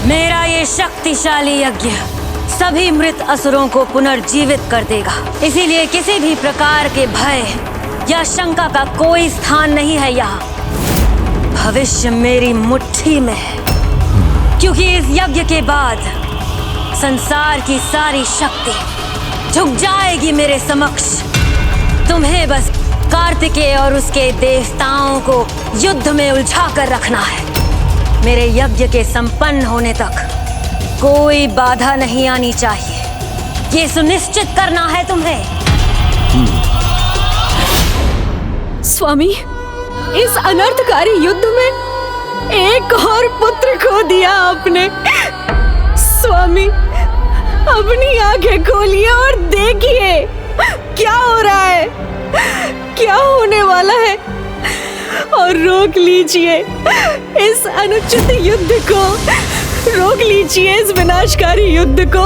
मेरा ये शक्तिशाली यज्ञ सभी मृत असुरों को पुनर्जीवित कर देगा। इसीलिए किसी भी प्रकार के भय या शंका का कोई स्थान नहीं है यहाँ। भविष्य मेरी मुट्ठी में है, क्योंकि इस यज्ञ के बाद संसार की सारी शक्ति झुक जाएगी मेरे समक्ष। तुम्हें बस कार्तिकेय और उसके देवताओं को युद्ध में उलझा कर रखना है। मेरे यज्ञ के संपन्न होने तक कोई बाधा नहीं आनी चाहिए। ये सुनिश्चित करना है तुम्हें। स्वामी, इस अनर्थकारी युद्ध में एक और पुत्र खो दिया आपने। स्वामी, अपनी आंखें खोलिए और देखिए क्या हो रहा है, क्या होने वाला है, और रोक लीजिए इस अनुचित युद्ध को, रोक लीजिए इस विनाशकारी युद्ध को।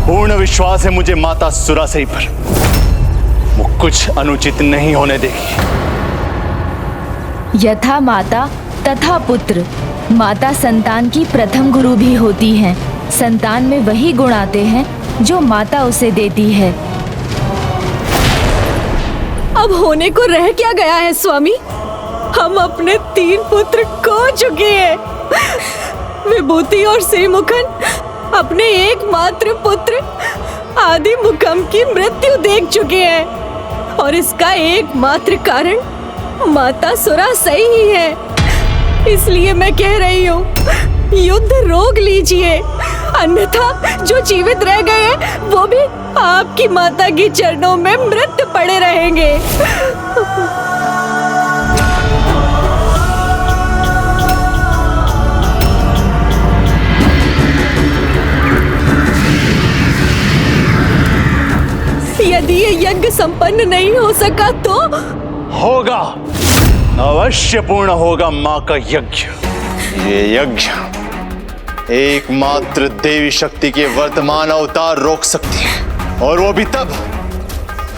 पूर्ण विश्वास है मुझे माता सुरासई पर, वो कुछ अनुचित नहीं होने देगी। यथा माता तथा पुत्र। माता संतान की प्रथम गुरु भी होती हैं। संतान में वही गुण आते हैं जो माता उसे देती है। अब होने को रह क्या गया है स्वामी? हम अपने 3 पुत्र खो चुके हैं। विभूति और श्रीमुखन अपने एकमात्र पुत्र आदिमुखम की मृत्यु देख चुके हैं, और इसका एकमात्र कारण माता सुरासई ही है। इसलिए मैं कह रही हूँ, युद्ध रोक लीजिए, अन्यथा जो जीवित रह गए हैं वो भी आपकी माता की चरणों में मृत पड़े रहेंगे। यदि ये यज्ञ संपन्न नहीं हो सका तो होगा, अवश्य पूर्ण होगा मां का यज्ञ। ये यज्ञ एकमात्र देवी शक्ति के वर्तमान अवतार रोक सकती है, और वो भी तब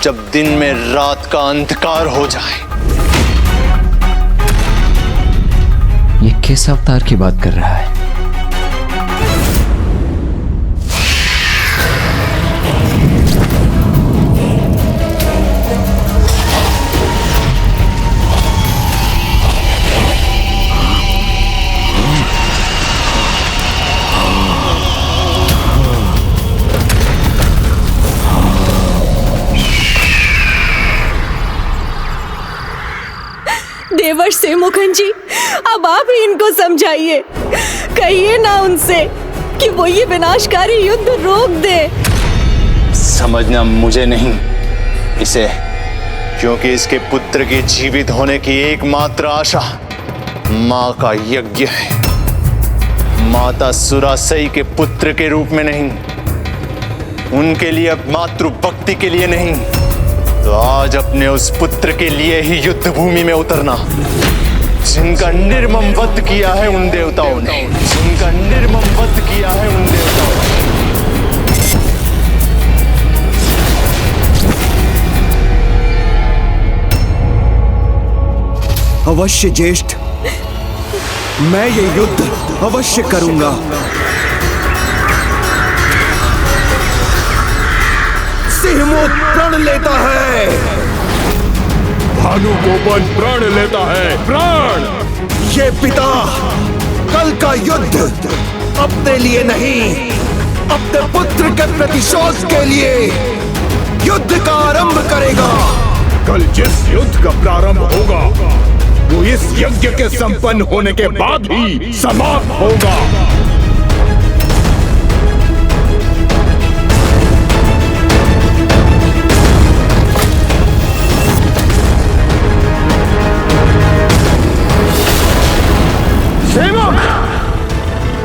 जब दिन में रात का अंधकार हो जाए। ये किस अवतार की बात कर रहा है? देवर्ष श्रीमुखन जी, अब आप ही इनको समझाइए। कहिए ना उनसे कि वो ये विनाशकारी युद्ध रोक दे। समझना मुझे नहीं इसे, क्योंकि इसके पुत्र के जीवित होने की एकमात्र आशा मां का यज्ञ है। माता सुरासई के पुत्र के रूप में नहीं, उनके लिए मातृ भक्ति के लिए नहीं, तो आज अपने उस पुत्र के लिए ही युद्ध भूमि में उतरना, जिनका निर्मम वध किया है उन देवताओं ने, जिनका निर्मम वध किया है उन देवताओं ने। अवश्य ज्येष्ठ, मैं ये युद्ध अवश्य करूंगा। सिंहमुख प्रण लेता है। भानुगोपन प्राण लेता है, प्राण। ये पिता कल का युद्ध अपने लिए नहीं, अपने पुत्र के प्रतिशोध के लिए युद्ध का आरंभ करेगा। कल जिस युद्ध का प्रारंभ होगा वो इस यज्ञ के संपन्न होने के बाद ही समाप्त होगा।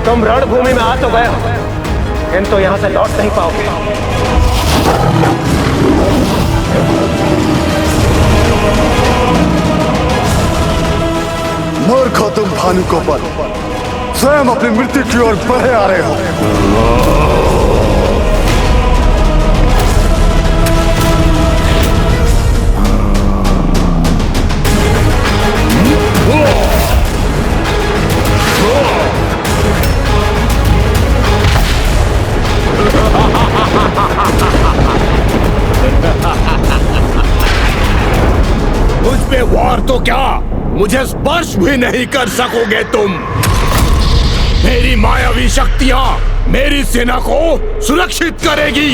तुम रणभूमि में आ तो गए हो, किंतु यहां से लौट नहीं पाओगे। मूर्ख हो तुम भानुगोपन, स्वयं अपनी मृत्यु की ओर बढ़े आ रहे हो। मुझे स्पर्श भी नहीं कर सकोगे तुम। मेरी मायावी शक्तियां मेरी सेना को सुरक्षित करेगी।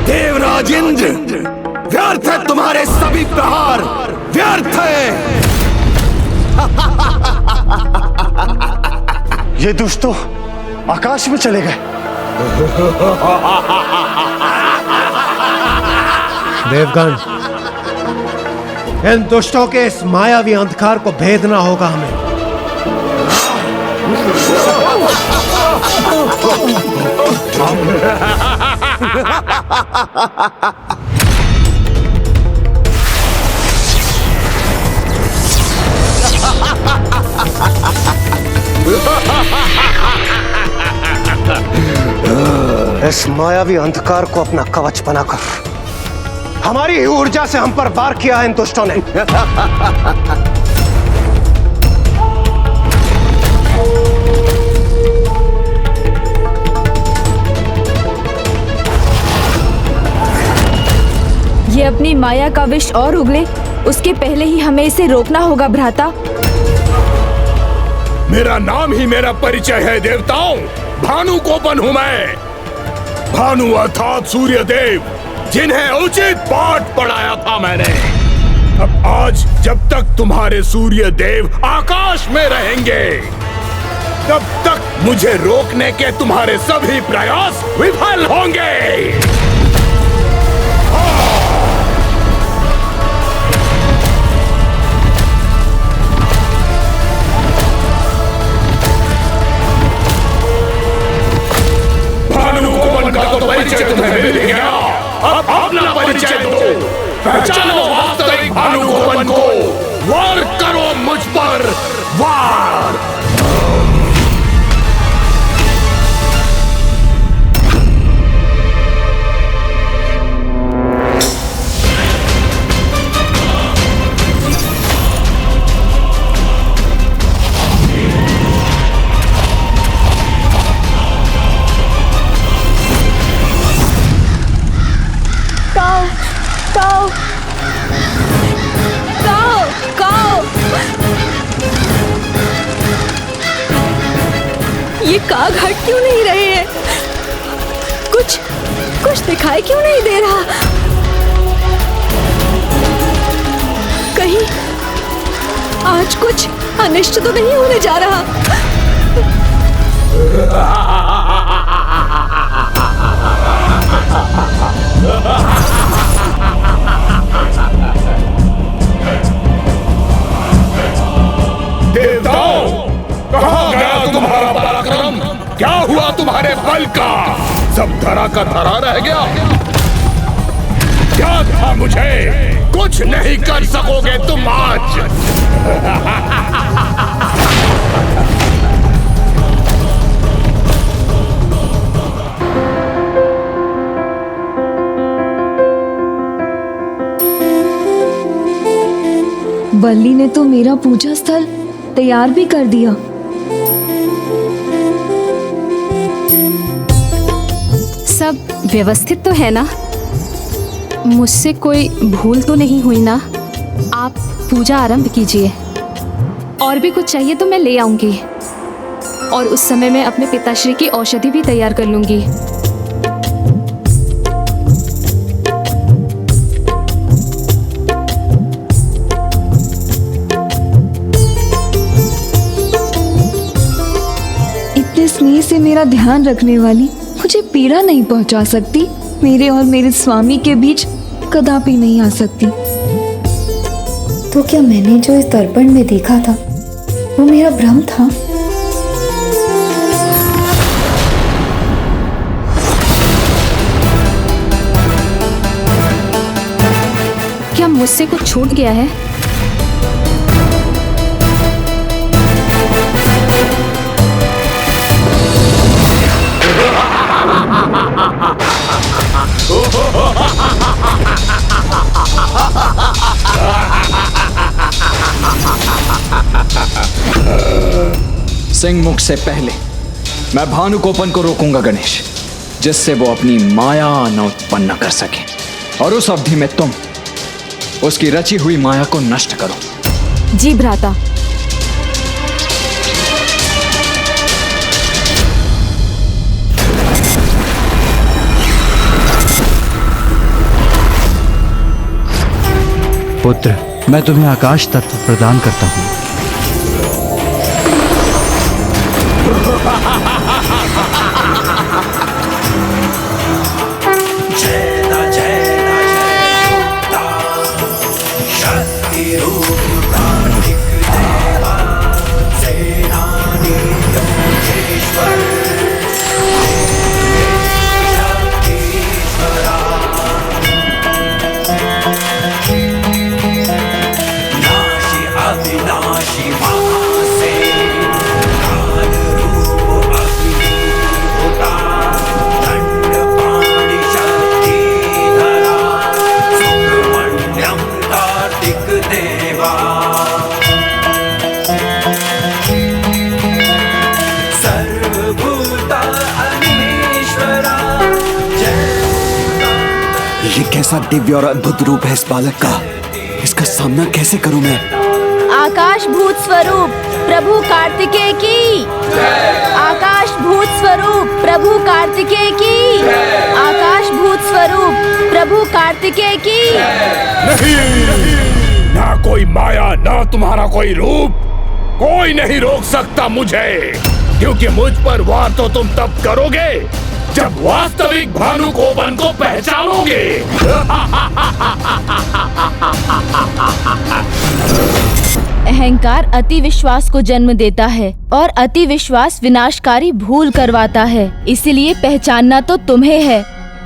देवराज इंद्र, व्यर्थ है तुम्हारे सभी प्रहार, व्यर्थ है। ये दुष्ट तो आकाश में चले गए। देवगण, इन दुष्टों के इस मायावी अंधकार को भेदना होगा हमें। इस मायावी अंधकार को अपना कवच बनाकर हमारी ही ऊर्जा से हम पर वार किया है इन दुष्टों ने। ये अपनी माया का विष और उगले, उसके पहले ही हमें इसे रोकना होगा भ्राता। मेरा नाम ही मेरा परिचय है देवताओं। भानु कोपन हूं मैं। भानु अर्थात सूर्य देव, जिन्हें उचित पाठ पढ़ाया था मैंने। अब आज जब तक तुम्हारे सूर्य देव आकाश में रहेंगे, तब तक मुझे रोकने के तुम्हारे सभी प्रयास विफल होंगे। परिचय तुम्हें मिल गया, अब अपना परिचय दो। पहचानो वास्तविक भानु कोपन को। वार करो मुझ पर, वार। ये काग हट क्यों नहीं रहे हैं? कुछ दिखाई क्यों नहीं दे रहा? कहीं आज कुछ अनिष्ट तो नहीं होने जा रहा? देवताओं, कहाँ गया तुम्हारा पराक्रम? क्या हुआ तुम्हारे बल का? सब धरा का धरा रह गया। क्या था मुझे? कुछ नहीं कर सकोगे तुम आज। वल्ली ने तो मेरा पूजा स्थल तैयार भी कर दिया। सब व्यवस्थित तो है ना? मुझसे कोई भूल तो नहीं हुई ना? आप पूजा आरंभ कीजिए। और भी कुछ चाहिए तो मैं ले आऊंगी, और उस समय मैं अपने पिताश्री की औषधि भी तैयार कर लूंगी। स्नेह से मेरा ध्यान रखने वाली मुझे पीड़ा नहीं पहुंचा सकती, मेरे और मेरे स्वामी के बीच कदापि नहीं आ सकती। तो क्या मैंने जो इस दर्पण में देखा था वो मेरा भ्रम था? क्या मुझसे कुछ छूट गया है? सिंह मुख से पहले मैं भानुकोपन को रोकूंगा गणेश, जिससे वो अपनी माया न उत्पन्न कर सके, और उस अवधि में तुम उसकी रची हुई माया को नष्ट करो। जी भ्राता। पुत्र, मैं तुम्हें आकाश तत्व प्रदान करता हूँ। कैसा दिव्य और अद्भुत रूप है इस बालक का, इसका सामना कैसे करूं मैं? आकाश भूत स्वरूप प्रभु कार्तिकेय की, आकाश भूत स्वरूप प्रभु कार्तिकेय की, आकाश भूत स्वरूप प्रभु कार्तिकेय की। नहीं, ना कोई माया, ना तुम्हारा कोई रूप, कोई नहीं रोक सकता मुझे, क्योंकि मुझ पर वार तो तुम तब करोगे जब वास्तविक भानुकोपन को पहचानोगे। अहंकार अति विश्वास को जन्म देता है और अति विश्वास विनाशकारी भूल करवाता है, इसलिए पहचानना तो तुम्हें है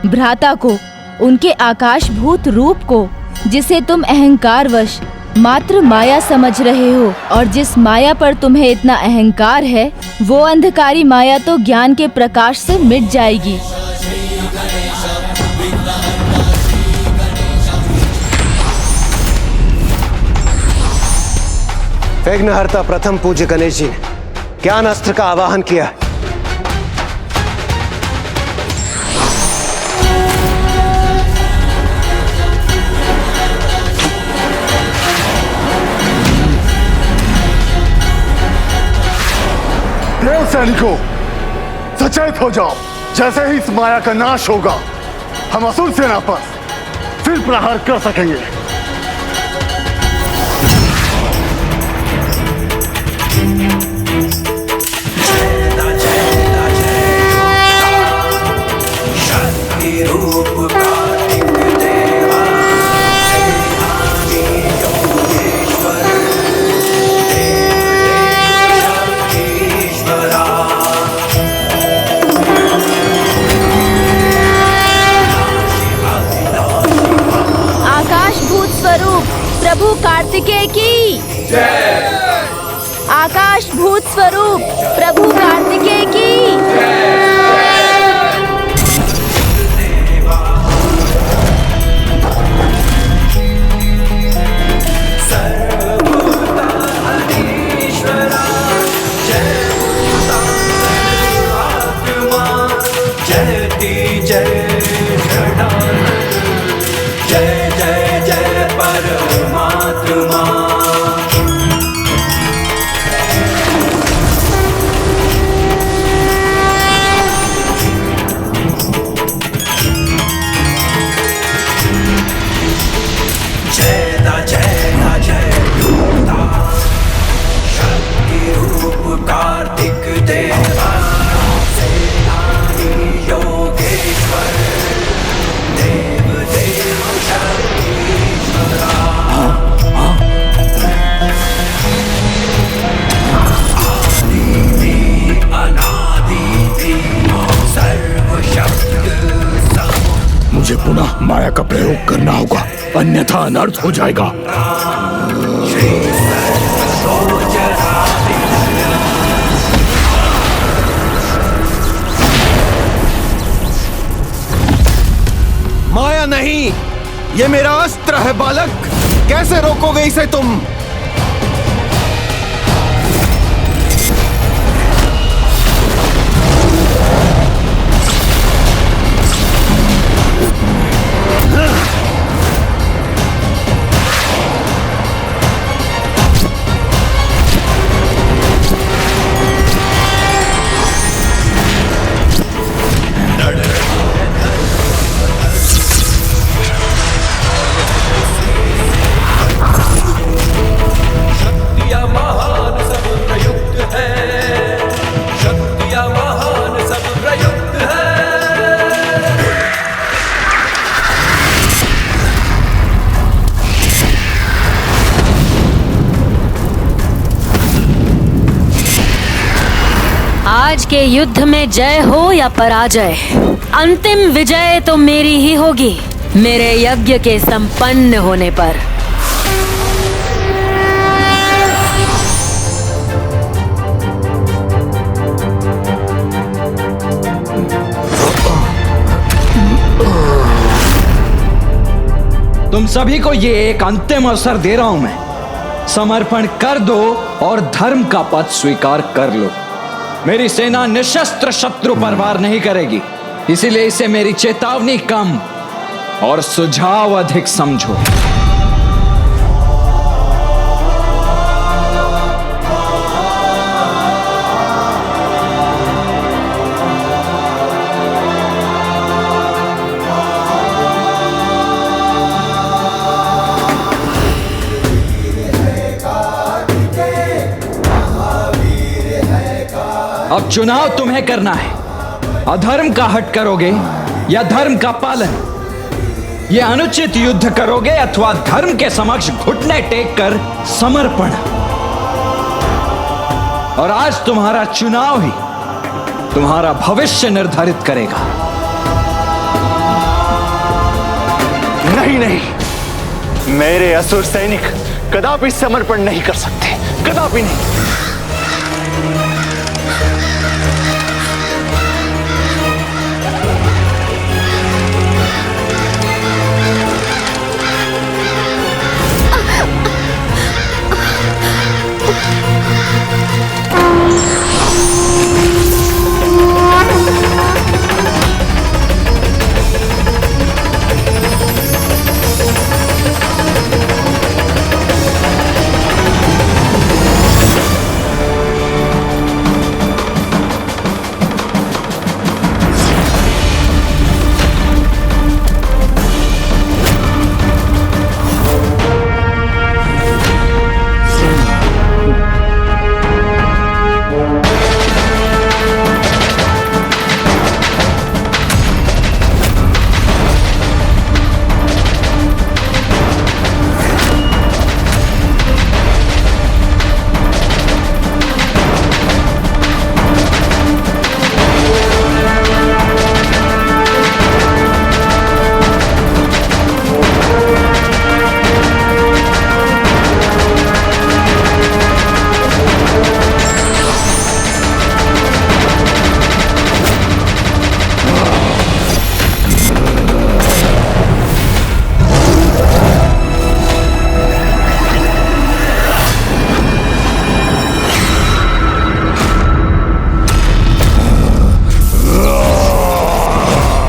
भ्राता को, उनके आकाश भूत रूप को, जिसे तुम अहंकारवश मात्र माया समझ रहे हो, और जिस माया पर तुम्हें इतना अहंकार है वो अंधकारी माया तो ज्ञान के प्रकाश से मिट जाएगी। विघ्नहर्ता प्रथम पूज्य गणेश जी ने ज्ञान अस्त्र का आवाहन किया है। देव सैनिकों, सचेत हो जाओ। जैसे ही इस माया का नाश होगा, हम असुर सेना पर फिर प्रहार कर सकेंगे। प्रभु कार्तिकेय की जय। आकाश भूत स्वरूप प्रभु कार्तिकेय की जय। माया का प्रयोग करना होगा, अन्यथा अनर्थ हो जाएगा। माया नहीं, ये मेरा अस्त्र है बालक, कैसे रोकोगे इसे तुम? आज के युद्ध में जय हो या पराजय, अंतिम विजय तो मेरी ही होगी मेरे यज्ञ के संपन्न होने पर। तुम सभी को ये एक अंतिम अवसर दे रहा हूं मैं। समर्पण कर दो और धर्म का पद स्वीकार कर लो। मेरी सेना निशस्त्र शत्रु पर वार नहीं करेगी, इसीलिए इसे मेरी चेतावनी कम और सुझाव अधिक समझो। अब चुनाव तुम्हें करना है, अधर्म का हट करोगे या धर्म का पालन। ये अनुचित युद्ध करोगे अथवा धर्म के समक्ष घुटने टेक कर समर्पण। और आज तुम्हारा चुनाव ही तुम्हारा भविष्य निर्धारित करेगा। नहीं नहीं, मेरे असुर सैनिक कदापि समर्पण नहीं कर सकते, कदापि नहीं।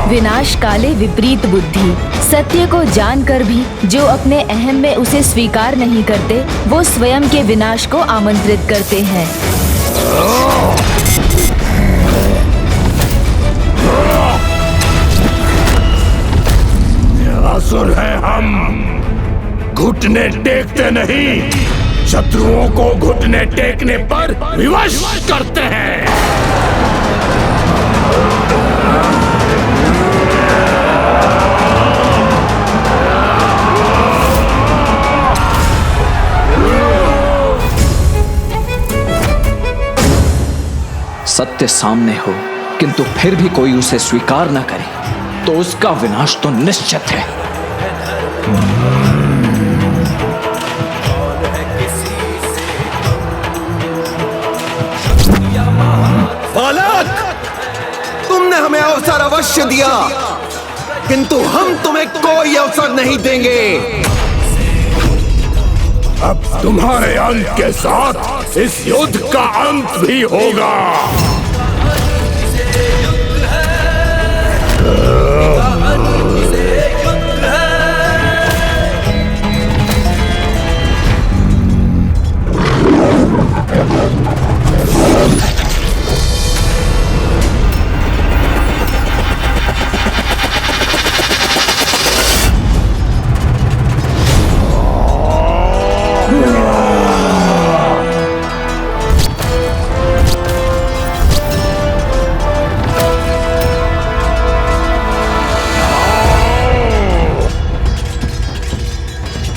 विनाश काले विपरीत बुद्धि। सत्य को जानकर भी जो अपने अहम में उसे स्वीकार नहीं करते, वो स्वयं के विनाश को आमंत्रित करते हैं। असुर हैं हम, घुटने टेकते नहीं, शत्रुओं को घुटने टेकने पर विवश करते हैं। सत्य सामने हो किंतु फिर भी कोई उसे स्वीकार न करे तो उसका विनाश तो निश्चित है। बालक, तुमने हमें अवसर अवश्य दिया, किंतु हम तुम्हें कोई अवसर नहीं देंगे। अब तुम्हारे अंत के साथ इस युद्ध का अंत भी होगा।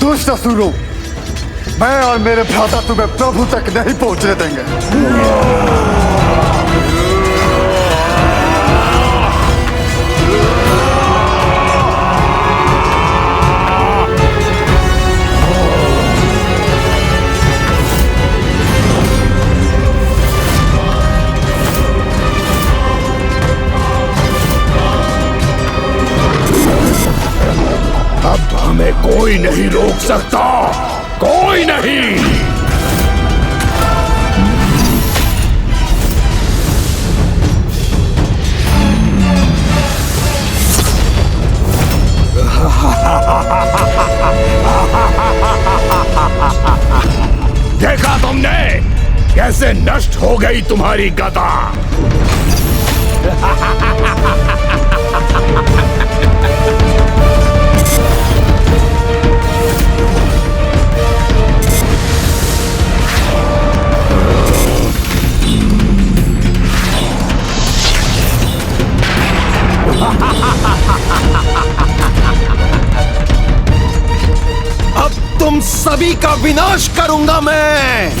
दुष्ट असुरों, मैं और मेरे भ्राता तुम्हें प्रभु तक नहीं पहुंचने देंगे। अब हमें कोई नहीं रोक सकता, कोई नहीं। देखा तुमने कैसे नष्ट हो गई तुम्हारी गदा। अब तुम सभी का विनाश करूंगा मैं।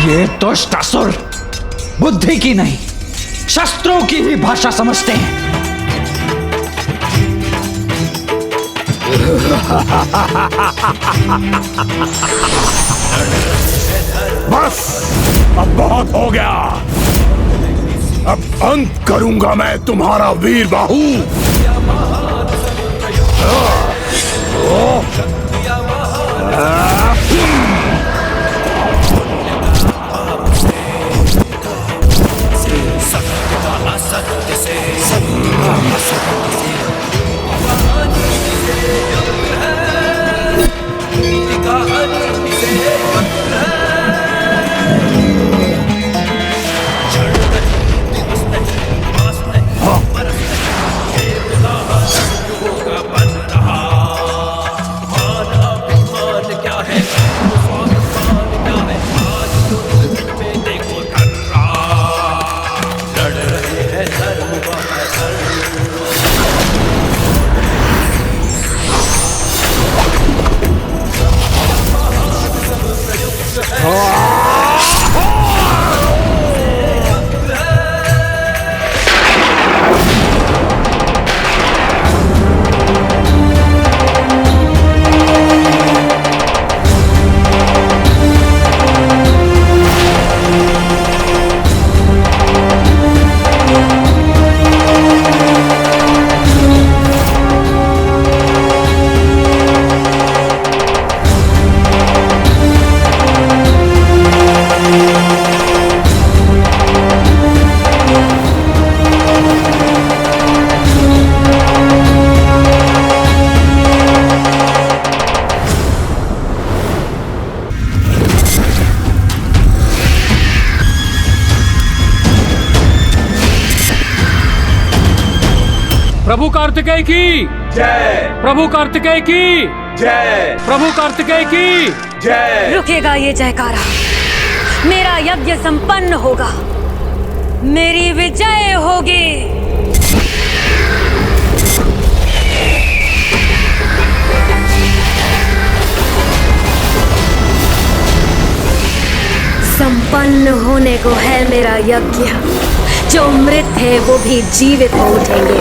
ये दुष्ट असुर बुद्धि की नहीं, शस्त्रों की ही भाषा समझते हैं। बस अब बहुत हो गया। अब अंत करूंगा मैं तुम्हारा वीर बाहु। प्रभु कार्तिकेय की जय। प्रभु कार्तिकेय की जय। प्रभु कार्तिकेय की जय। रुकेगा ये जयकारा, मेरा यज्ञ संपन्न होगा, मेरी विजय होगी। संपन्न होने को है मेरा यज्ञ, जो मृत है वो भी जीवित हो उठेंगे।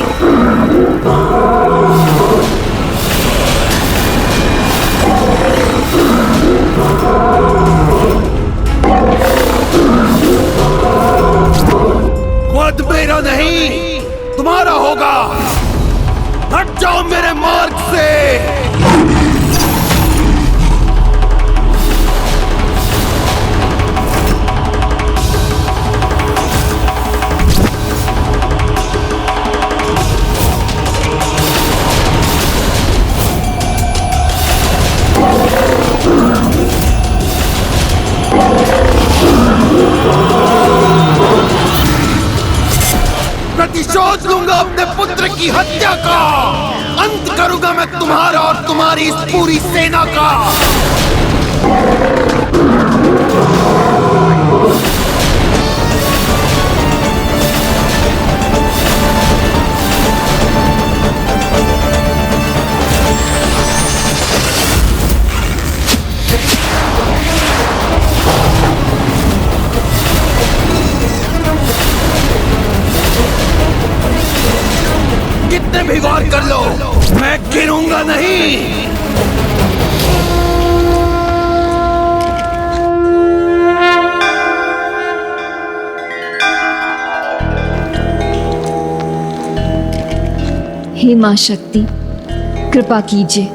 वध मेरा नहीं, तुम्हारा होगा। हट जाओ मेरे मार्ग से। प्रतिशोध लूंगा अपने पुत्र की हत्या का। अंत करूंगा मैं तुम्हारा और तुम्हारी इस पूरी सेना का। कितने भी गौर कर लो, मैं गिरूंगा नहीं। हे मां शक्ति, कृपा कीजिए,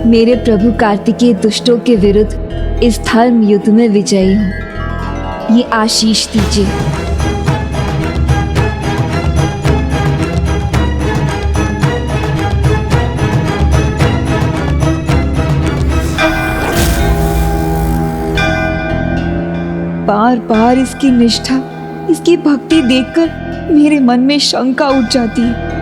मेरे प्रभु कार्तिकेय दुष्टों के विरुद्ध इस धर्म युद्ध में विजयी हूँ। ये आशीष दीजिए। बार बार इसकी निष्ठा, इसकी भक्ति देखकर मेरे मन में शंका उठ जाती है।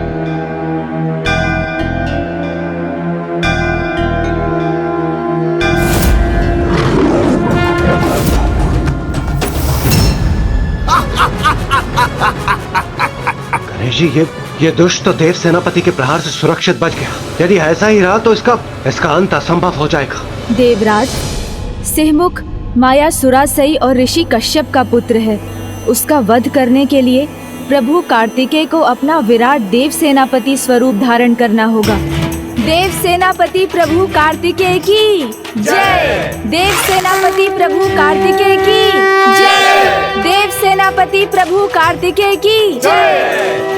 गणेश जी, ये दुष्ट तो देव सेनापति के प्रहार से सुरक्षित बच गया। यदि ऐसा ही रहा तो इसका अंत असंभव हो जाएगा। देवराज, सिंहमुख मायासुरासई और ऋषि कश्यप का पुत्र है। उसका वध करने के लिए प्रभु कार्तिकेय को अपना विराट देव सेनापति स्वरूप धारण करना होगा। देव सेनापति प्रभु कार्तिकेय की जय। देव सेनापति प्रभु कार्तिकेय की जय। देव सेनापति प्रभु कार्तिकेय की जय।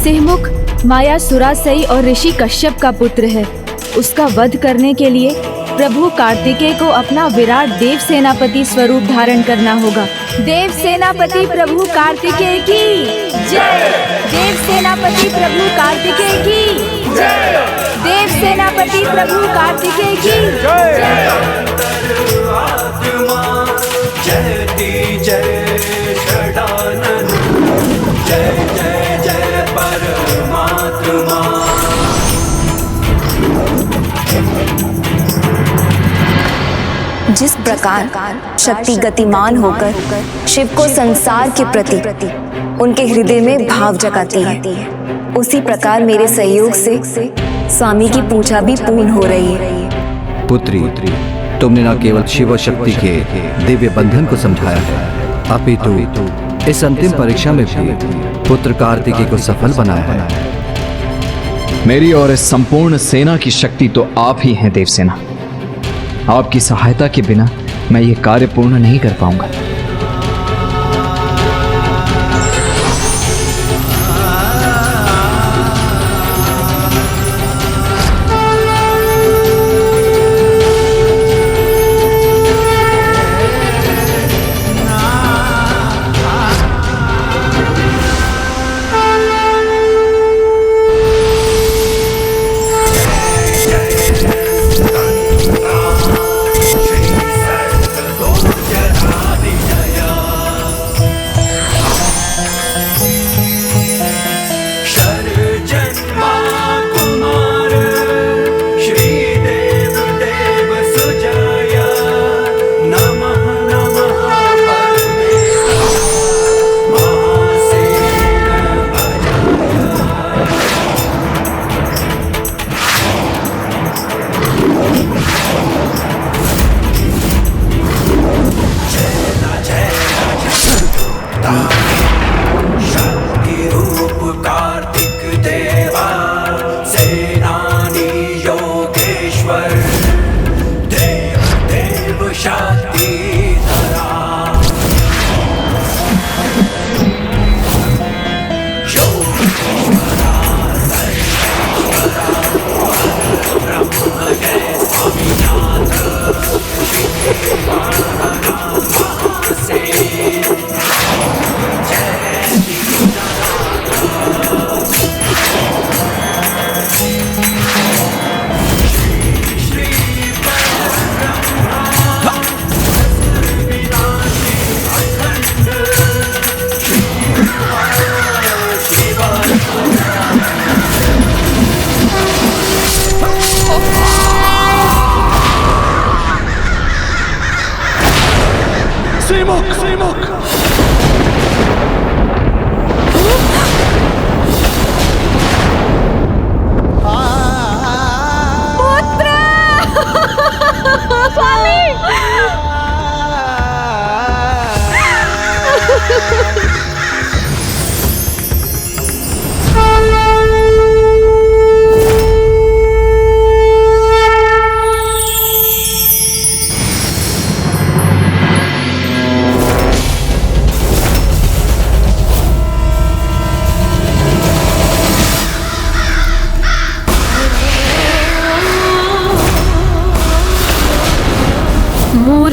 सिंहमुख मायासुरासई और ऋषि कश्यप का पुत्र है। उसका वध करने के लिए प्रभु कार्तिकेय को अपना विराट देव सेनापति स्वरूप धारण करना होगा। देव सेनापति प्रभु कार्तिकेय की जय। देव सेनापति प्रभु कार्तिकेय की जय। देव सेनापति प्रभु कार्तिकेय की जय। जिस प्रकार शक्ति गतिमान होकर शिव को संसार के प्रति उनके हृदय में भाव जगाती है, उसी प्रकार मेरे सहयोग से स्वामी की पूजा भी पूर्ण हो रही है। पुत्री, तुमने न केवल शिव शक्ति के दिव्य बंधन को समझाया है, अपितु इस अंतिम परीक्षा में भी पुत्र कार्तिकेय को सफल बनाया है। मेरी और इस संपूर्ण सेना की शक्ति तो आप ही हैं देवसेना। आपकी सहायता के बिना मैं ये कार्य पूर्ण नहीं कर पाऊंगा।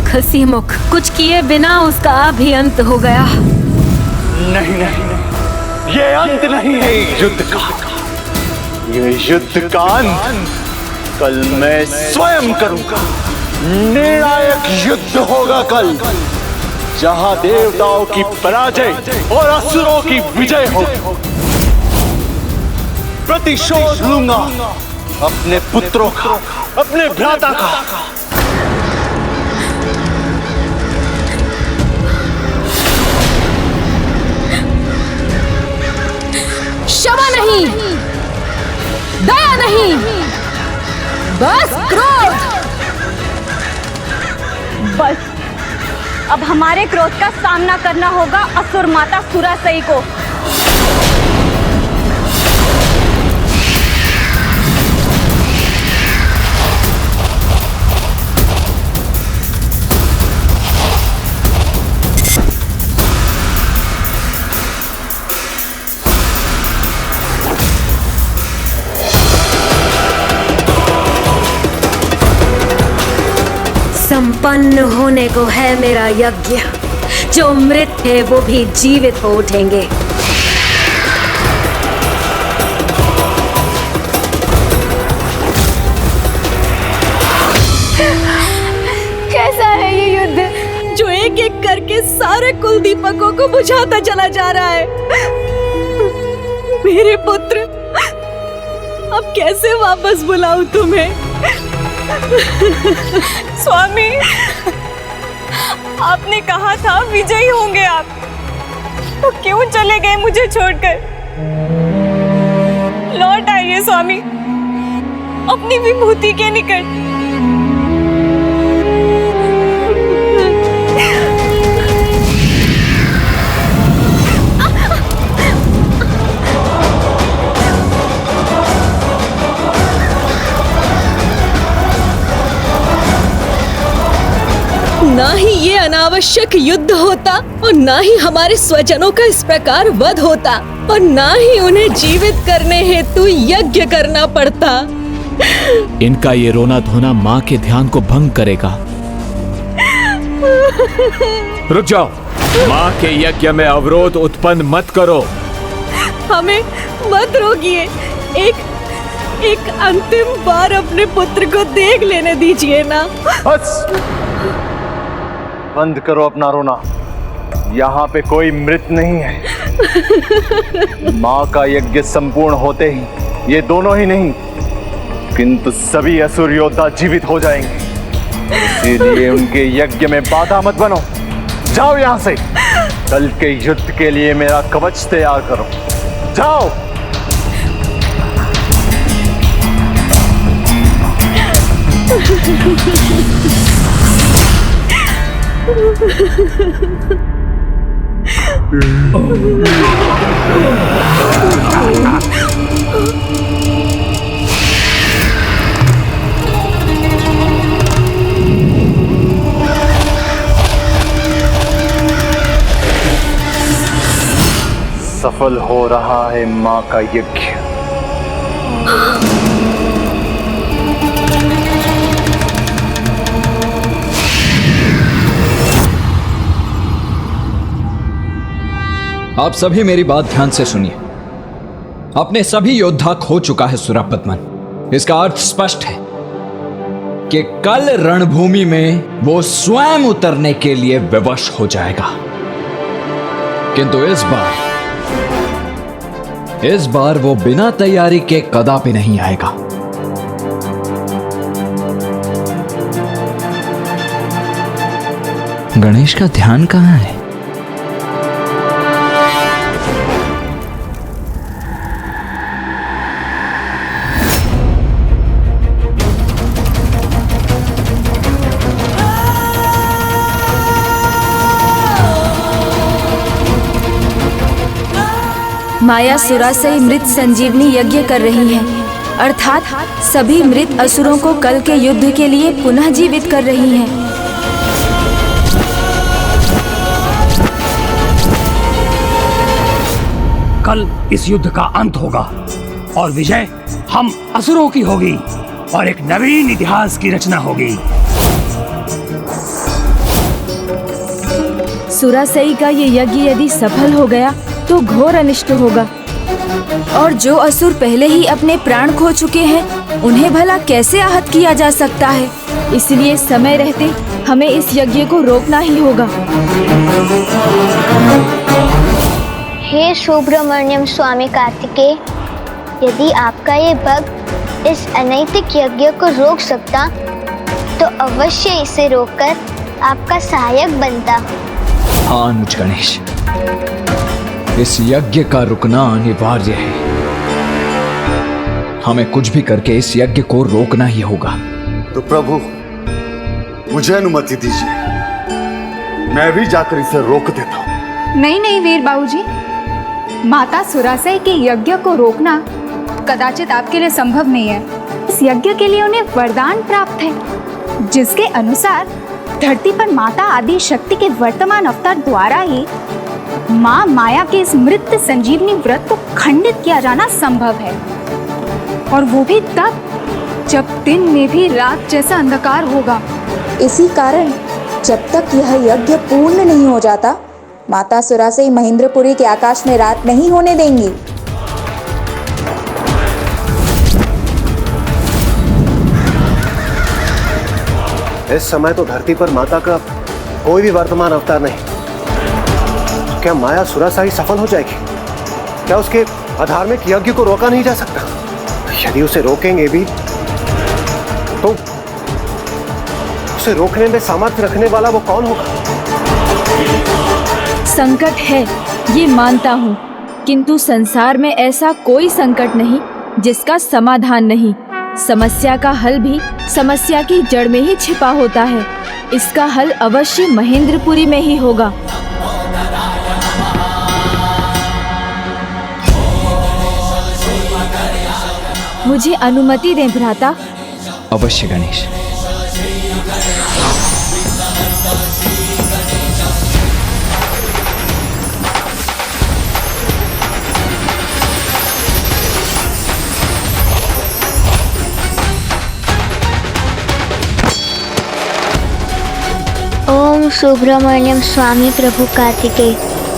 हंसी मुख, कुछ किए बिना उसका भी अंत हो गया। नहीं नहीं, ये अंत नहीं है युद्ध का। ये युद्ध का अंत कल मैं स्वयं करूंगा। निर्णायक युद्ध होगा कल, जहां देवताओं की पराजय और असुरों की विजय होगी। प्रतिशोध लूंगा अपने पुत्रों का, अपने भ्राता का। क्षमा नहीं, दया नहीं, बस क्रोध। बस अब हमारे क्रोध का सामना करना होगा असुर माता सुरासई को। संपन्न होने को है मेरा यज्ञ। जो मृत है वो भी जीवित हो उठेंगे। कैसा है ये युद्ध जो एक एक करके सारे कुल दीपकों को बुझाता चला जा रहा है। मेरे पुत्र, अब कैसे वापस बुलाऊं तुम्हें? स्वामी, आपने कहा था विजयी होंगे आप, तो क्यों चले गए मुझे छोड़कर? लौट आइए स्वामी, अपनी विभूति के निकट। ना ही ये अनावश्यक युद्ध होता और ना ही हमारे स्वजनों का इस प्रकार वध होता और ना ही उन्हें जीवित करने हेतु यज्ञ करना पड़ता। इनका ये रोना धोना माँ के ध्यान को भंग करेगा। रुक जाओ, माँ के यज्ञ में अवरोध उत्पन्न मत करो। हमें मत रोकिए, एक अंतिम बार अपने पुत्र को देख लेने दीजिए ना। बस बंद करो अपना रोना। यहाँ पे कोई मृत नहीं है। माँ का यज्ञ संपूर्ण होते ही ये दोनों ही नहीं किंतु सभी असुर योद्धा जीवित हो जाएंगे। इसीलिए उनके यज्ञ में बाधा मत बनो। जाओ यहाँ से। कल के युद्ध के लिए मेरा कवच तैयार करो। जाओ। सफल हो रहा है मां का यज्ञ। आप सभी मेरी बात ध्यान से सुनिए। अपने सभी योद्धा खो चुका है सुरापद्मन। इसका अर्थ स्पष्ट है कि कल रणभूमि में वो स्वयं उतरने के लिए विवश हो जाएगा। किंतु इस बार वो बिना तैयारी के कदापि नहीं आएगा। गणेश का ध्यान कहां है? माया सुरासई मृत संजीवनी यज्ञ कर रही है, अर्थात सभी मृत असुरों को कल के युद्ध के लिए पुनः जीवित कर रही है। कल इस युद्ध का अंत होगा और विजय हम असुरों की होगी और एक नवीन इतिहास की रचना होगी। सुरासई का ये यज्ञ यदि सफल हो गया तो घोर अनिष्ट होगा और जो असुर पहले ही अपने प्राण खो चुके हैं उन्हें भला कैसे आहत किया जा सकता है। इसलिए समय रहते हमें इस यज्ञ को रोकना ही होगा। हे सुब्रमण्यम स्वामी कार्तिकेय, यदि आपका ये भक्त इस अनैतिक यज्ञ को रोक सकता तो अवश्य इसे रोककर आपका सहायक बनता। हाँ अनुज गणेश, इस यज्ञ का रुकना अनिवार्य है। हमें कुछ भी करके इस यज्ञ को रोकना ही होगा। तो प्रभु मुझे अनुमति दीजिए, मैं भी जाकर इसे रोक देता हूँ। नहीं नहीं वीर बाबूजी, माता सुरासई के यज्ञ को रोकना कदाचित आपके लिए संभव नहीं है। इस यज्ञ के लिए उन्हें वरदान प्राप्त है जिसके अनुसार धरती पर माता आदि शक्ति के वर्तमान अवतार द्वारा ही माँ माया के इस मृत संजीवनी व्रत को खंडित किया जाना संभव है, और वो भी तब जब दिन में भी रात जैसा अंधकार होगा। इसी कारण जब तक यह यज्ञ पूर्ण नहीं हो जाता, माता सुरासई महेंद्रपुरी के आकाश में रात नहीं होने देंगी। इस समय तो धरती पर माता का कोई भी वर्तमान अवतार नहीं। क्या माया सुरासई सफल हो जाएगी? क्या उसके अधार्मिक यज्ञ को रोका नहीं जा सकता? यदि उसे रोकेंगे भी तो उसे रोकने में सामर्थ्य रखने वाला वो कौन होगा? संकट है, ये मानता हूँ, किंतु संसार में ऐसा कोई संकट नहीं जिसका समाधान नहीं। समस्या का हल भी समस्या की जड़ में ही छिपा होता है। इसका हल अवश्य महेंद्रपुरी में ही होगा। मुझे अनुमति दें भ्राता। अवश्य गणेश। ओम सुब्रमण्यम स्वामी प्रभु कार्तिकेय।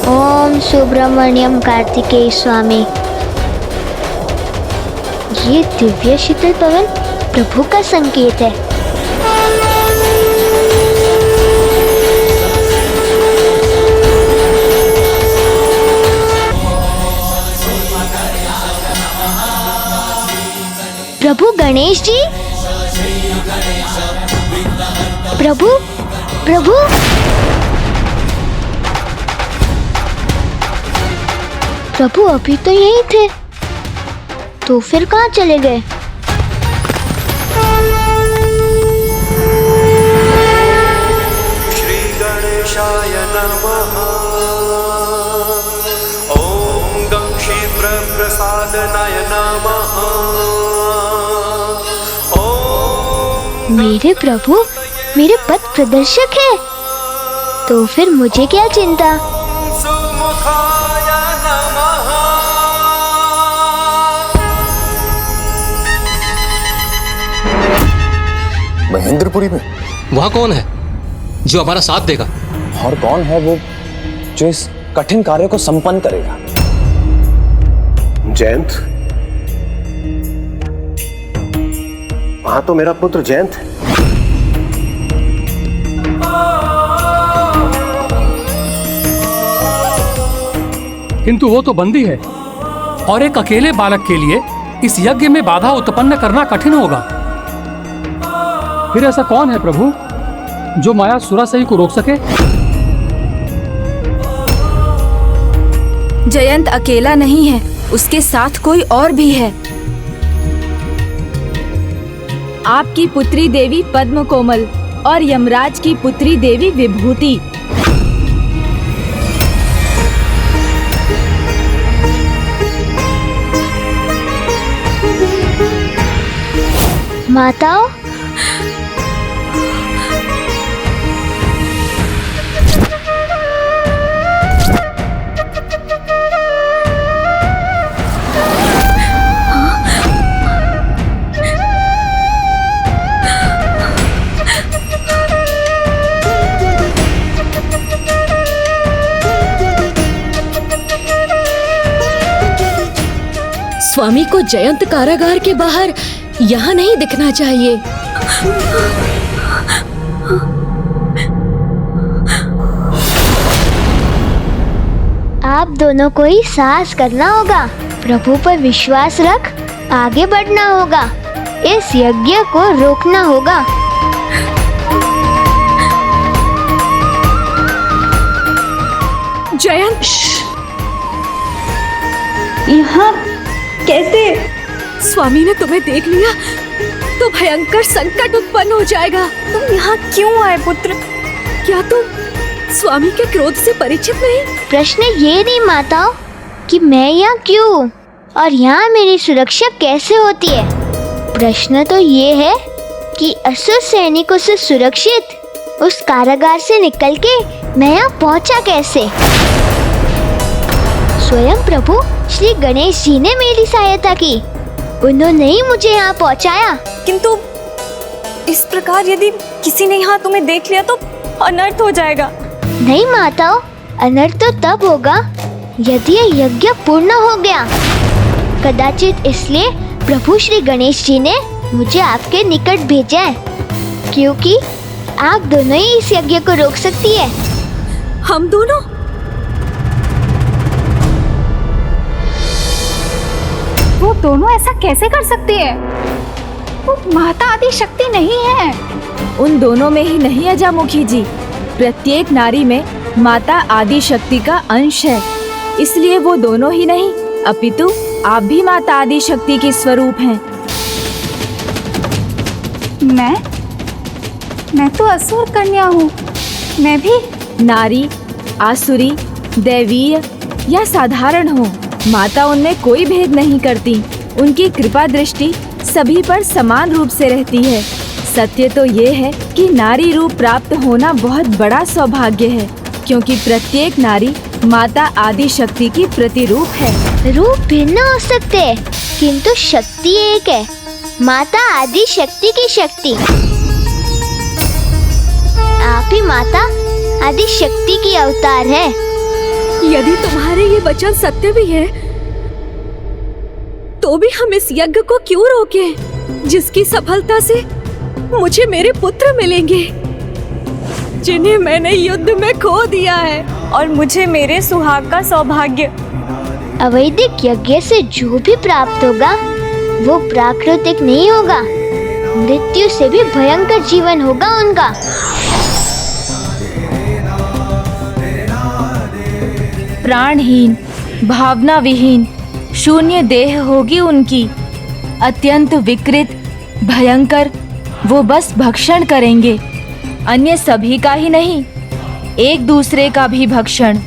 ओम सुब्रमण्यम कार्तिकेय स्वामी। ये दिव्य शीतल पवन प्रभु का संकेत है। प्रभु गणेश जी, प्रभु प्रभु प्रभु अभी तो यहीं थे, तो फिर कहाँ चले गए? श्री गणेशाय नमः। ओम गं क्षिप्र प्रसादनाय नमः। मेरे प्रभु मेरे पथ प्रदर्शक है, तो फिर मुझे क्या चिंता? महेंद्रपुरी में वहाँ कौन है जो हमारा साथ देगा? और कौन है वो जो इस कठिन कार्य को संपन्न करेगा? जयंत, हाँ तो मेरा पुत्र जयंत है। किंतु वो तो बंदी है और एक अकेले बालक के लिए इस यज्ञ में बाधा उत्पन्न करना कठिन होगा। फिर ऐसा कौन है प्रभु जो माया सुरासई को रोक सके? जयंत अकेला नहीं है, उसके साथ कोई और भी है। आपकी पुत्री देवी पद्म कोमल और यमराज की पुत्री देवी विभूति। माताओं, स्वामी को जयंत कारागार के बाहर यहाँ नहीं दिखना चाहिए। आप दोनों को ही साहस करना होगा, प्रभु पर विश्वास रख आगे बढ़ना होगा, इस यज्ञ को रोकना होगा। जयंत, यहाँ कैसे? स्वामी ने तुम्हें देख लिया तो भयंकर संकट उत्पन्न हो जाएगा। तुम यहाँ क्यों आए पुत्र? क्या तुम स्वामी के क्रोध से परिचित नहीं? प्रश्न ये नहीं माताओं कि मैं यहाँ क्यों और यहाँ मेरी सुरक्षा कैसे होती है। प्रश्न तो ये है कि असुर सैनिकों से सुरक्षित उस कारागार से निकल के मैं यहाँ पहुँचा कैसे। स्वयं प्रभु श्री गणेश जी ने मेरी सहायता की, उन्होंने ही मुझे यहाँ पहुँचाया। किंतु इस प्रकार यदि किसी ने यहाँ तुम्हें देख लिया तो अनर्थ हो जाएगा। नहीं माताओं, अनर्थ तो तब होगा यदि यह यज्ञ पूर्ण हो गया। कदाचित इसलिए प्रभु श्री गणेश जी ने मुझे आपके निकट भेजा है, क्योंकि आप दोनों ही इस यज्ञ को रोक सकती है। हम दोनों? वो दोनों ऐसा कैसे कर सकती है? वो माता आदि शक्ति नहीं है। उन दोनों में ही नहीं अजामुखी जी, प्रत्येक नारी में माता आदि शक्ति का अंश है। इसलिए वो दोनों ही नहीं अपितु आप भी माता आदि शक्ति के स्वरूप हैं। मैं तो असुर कन्या हूँ। मैं भी नारी, आसुरी, दैवीय या साधारण हो, माता उनमें कोई भेद नहीं करती। उनकी कृपा दृष्टि सभी पर समान रूप से रहती है। सत्य तो ये है कि नारी रूप प्राप्त होना बहुत बड़ा सौभाग्य है, क्योंकि प्रत्येक नारी माता आदि शक्ति की प्रतिरूप है। रूप भिन्न हो सकते हैं, किंतु शक्ति एक है, माता आदि शक्ति की शक्ति। आप ही माता आदि शक्ति की अवतार है। यदि तुम्हारे ये वचन सत्य भी है, तो भी हम इस यज्ञ को क्यों रोके, जिसकी सफलता से मुझे मेरे पुत्र मिलेंगे, जिन्हें मैंने युद्ध में खो दिया है, और मुझे मेरे सुहाग का सौभाग्य। अवैदिक यज्ञ से जो भी प्राप्त होगा वो प्राकृतिक नहीं होगा, मृत्यु से भी भयंकर जीवन होगा उनका। प्राणहीन, भावना विहीन, शून्य देह होगी उनकी, अत्यंत विकृत, भयंकर। वो बस भक्षण करेंगे, अन्य सभी का ही नहीं, एक दूसरे का भी भक्षण।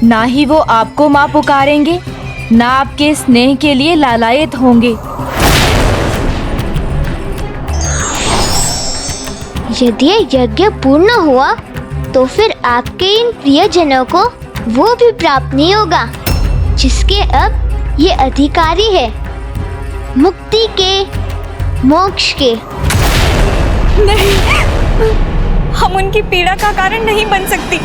ना ही वो आपको माँ पुकारेंगे, ना आपके स्नेह के लिए लालायित होंगे। यदि यज्ञ पूर्ण हुआ तो फिर आपके इन प्रियजनों को वो भी प्राप्त नहीं होगा जिसके अब ये अधिकारी है, मुक्ति के, मोक्ष के। नहीं, हम उनकी पीड़ा का कारण नहीं बन सकती।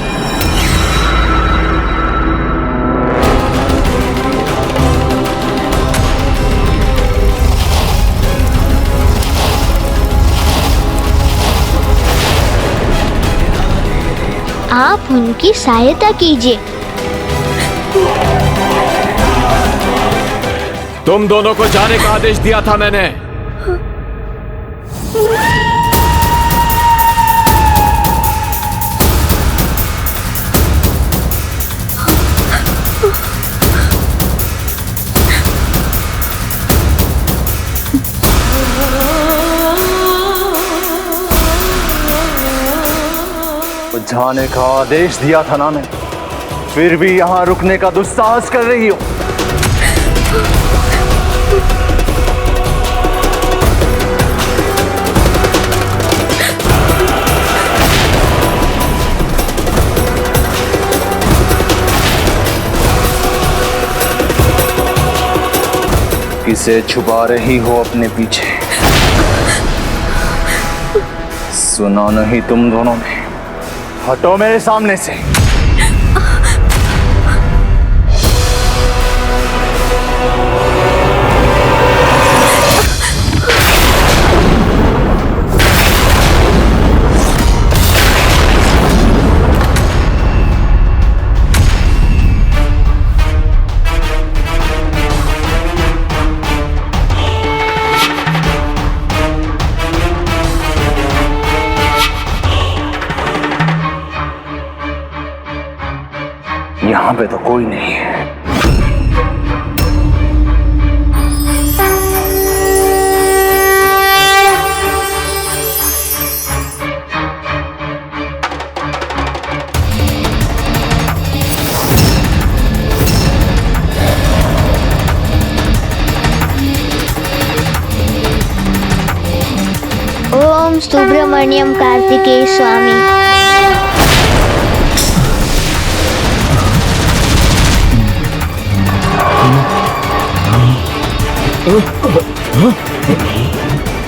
आप उनकी सहायता कीजिए। तुम दोनों को जाने का आदेश दिया था मैंने। जाने का आदेश दिया था ना मैंने, फिर भी यहाँ रुकने का दुस्साहस कर रही हो। किसे छुपा रही हो अपने पीछे? सुना नहीं तुम दोनों ने? हटो मेरे सामने से। यहाँ पे तो कोई नहीं है। ओम सुब्रमण्यम कार्तिकेय स्वामी।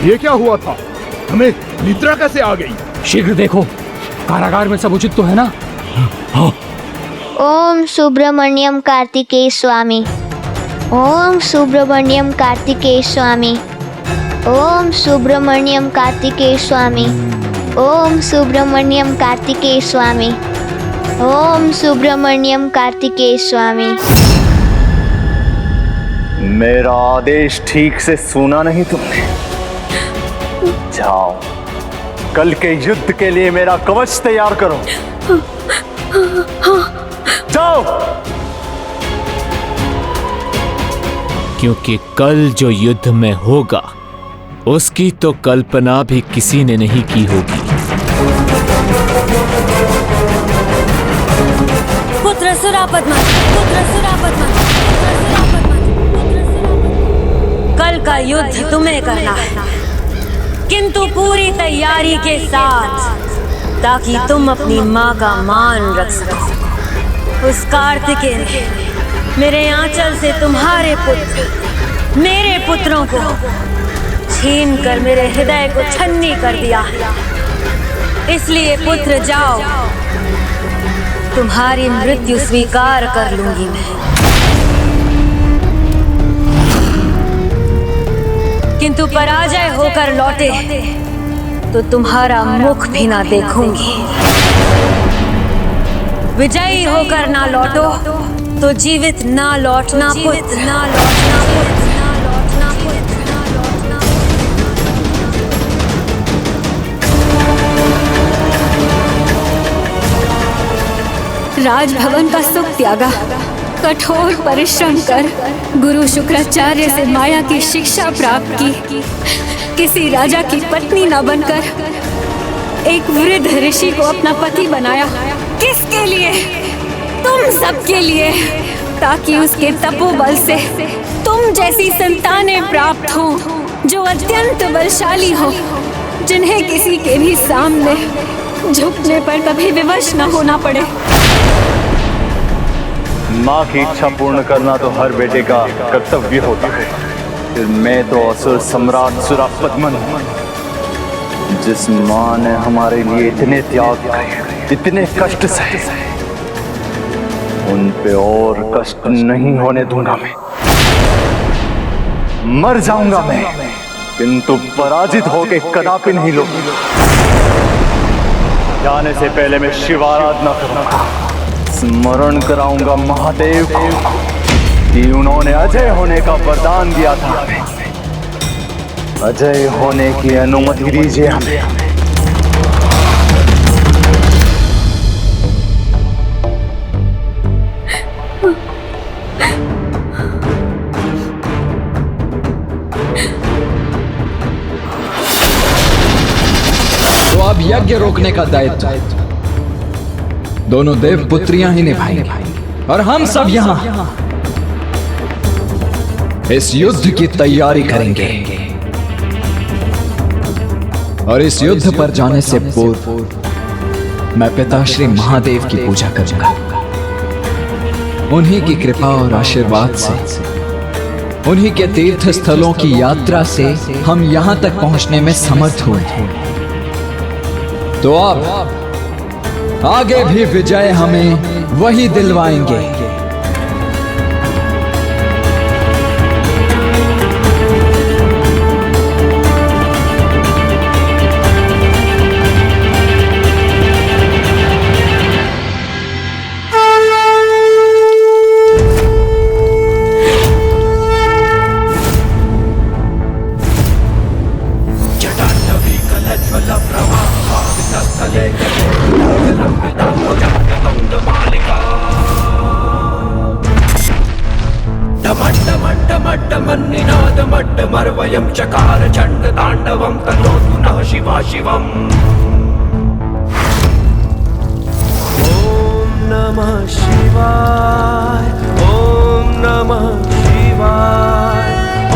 ये क्या हुआ था? हमें निद्रा कैसे आ गई? शीघ्र देखो, कारागार में सब उचित तो है ना? ओम सुब्रमण्यम कार्तिकेय स्वामी। ओम सुब्रमण्यम कार्तिकेय स्वामी। ओम सुब्रमण्यम कार्तिकेय स्वामी। ओम सुब्रमण्यम कार्तिकेय स्वामी। ओम सुब्रमण्यम कार्तिकेय स्वामी। मेरा आदेश ठीक से सुना नहीं तुमने? जाओ, कल के युद्ध के लिए मेरा कवच तैयार करो। जाओ। क्योंकि कल जो युद्ध में होगा उसकी तो कल्पना भी किसी ने नहीं की होगी। पुत्र सुरापद्मन, पुत्र सुरापद्मन, पुत्र सुरापद्मन, पुत्र सुरापद्मन। कल का युद्ध तुम्हें करना है, किंतु पूरी तैयारी के साथ, ताकि तुम अपनी माँ का मान रख सको। उस कार्तिकेय ने मेरे आंचल से तुम्हारे पुत्र, मेरे पुत्रों को छीन कर मेरे हृदय को छन्नी कर दिया है। इसलिए पुत्र जाओ, तुम्हारी मृत्यु स्वीकार कर लूंगी मैं, किंतु पराजय होकर लौटे तो तुम्हारा मुख भी ना देखूंगी। विजयी होकर ना लौटो तो जीवित ना लौटना पुत्र, ना लौटना पुत्र, ना लौटना पुत्र, ना लौटना पुत्र। राजभवन का सुख त्यागा, कठोर परिश्रम कर गुरु शुक्राचार्य से माया की शिक्षा प्राप्त की, किसी राजा की पत्नी न बनकर एक वृद्ध ऋषि को अपना पति बनाया। किसके लिए? तुम सबके लिए, ताकि उसके तपोबल से तुम जैसी संतानें प्राप्त हो जो अत्यंत बलशाली हो, जिन्हें किसी के भी सामने झुकने पर कभी विवश न होना पड़े। माँ की इच्छा पूर्ण करना तो हर बेटे का कर्तव्य होता है। फिर मैं तो असुर सम्राट सुरापद्मन हूँ। जिस माँ ने हमारे लिए इतने त्याग किए, इतने कष्ट सहे, उन पे और कष्ट नहीं होने दूंगा मैं। मर जाऊंगा मैं, किंतु पराजित होके कदापि नहीं लूंगा। जाने से पहले मैं शिव आराधना करूंगा, स्मरण कराऊंगा महादेव को कि उन्होंने अजय होने का वरदान दिया था। अजय होने की अनुमति दीजिए हमें। तो अब यज्ञ रोकने का दायित्व दोनों देव पुत्रियां ही निभाएंगे और हम सब यहाँ इस युद्ध की तैयारी करेंगे। और इस युद्ध पर जाने से पूर्व मैं पिता श्री महादेव की पूजा करूंगा। उन्हीं की कृपा और आशीर्वाद से, उन्हीं के तीर्थ स्थलों की यात्रा से हम यहां तक पहुंचने में समर्थ हुए। तो अब आगे भी विजय हमें वही दिलवाएंगे। मर्वयं चकार चंड तांडवं तनोतु नः शिवा शिवम्। ओम नमः शिवाय, ओम नमः शिवाय,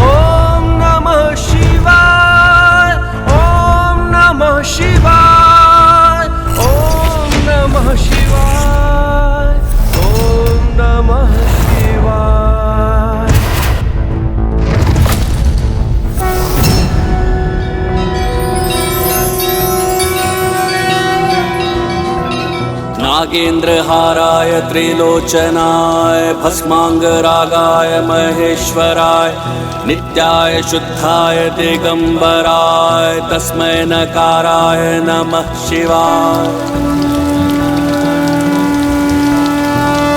ओम नमः शिवाय, ओम नमः शिवाय, ओम नमः शिवाय, ओम नमः शिवाय। नागेन्द्रहाराय त्रिलोचनाय भस्मांगरागाय महेश्वराय नित्याय शुद्धाय दिगंबराय तस्मै नकाराय नमः शिवाय।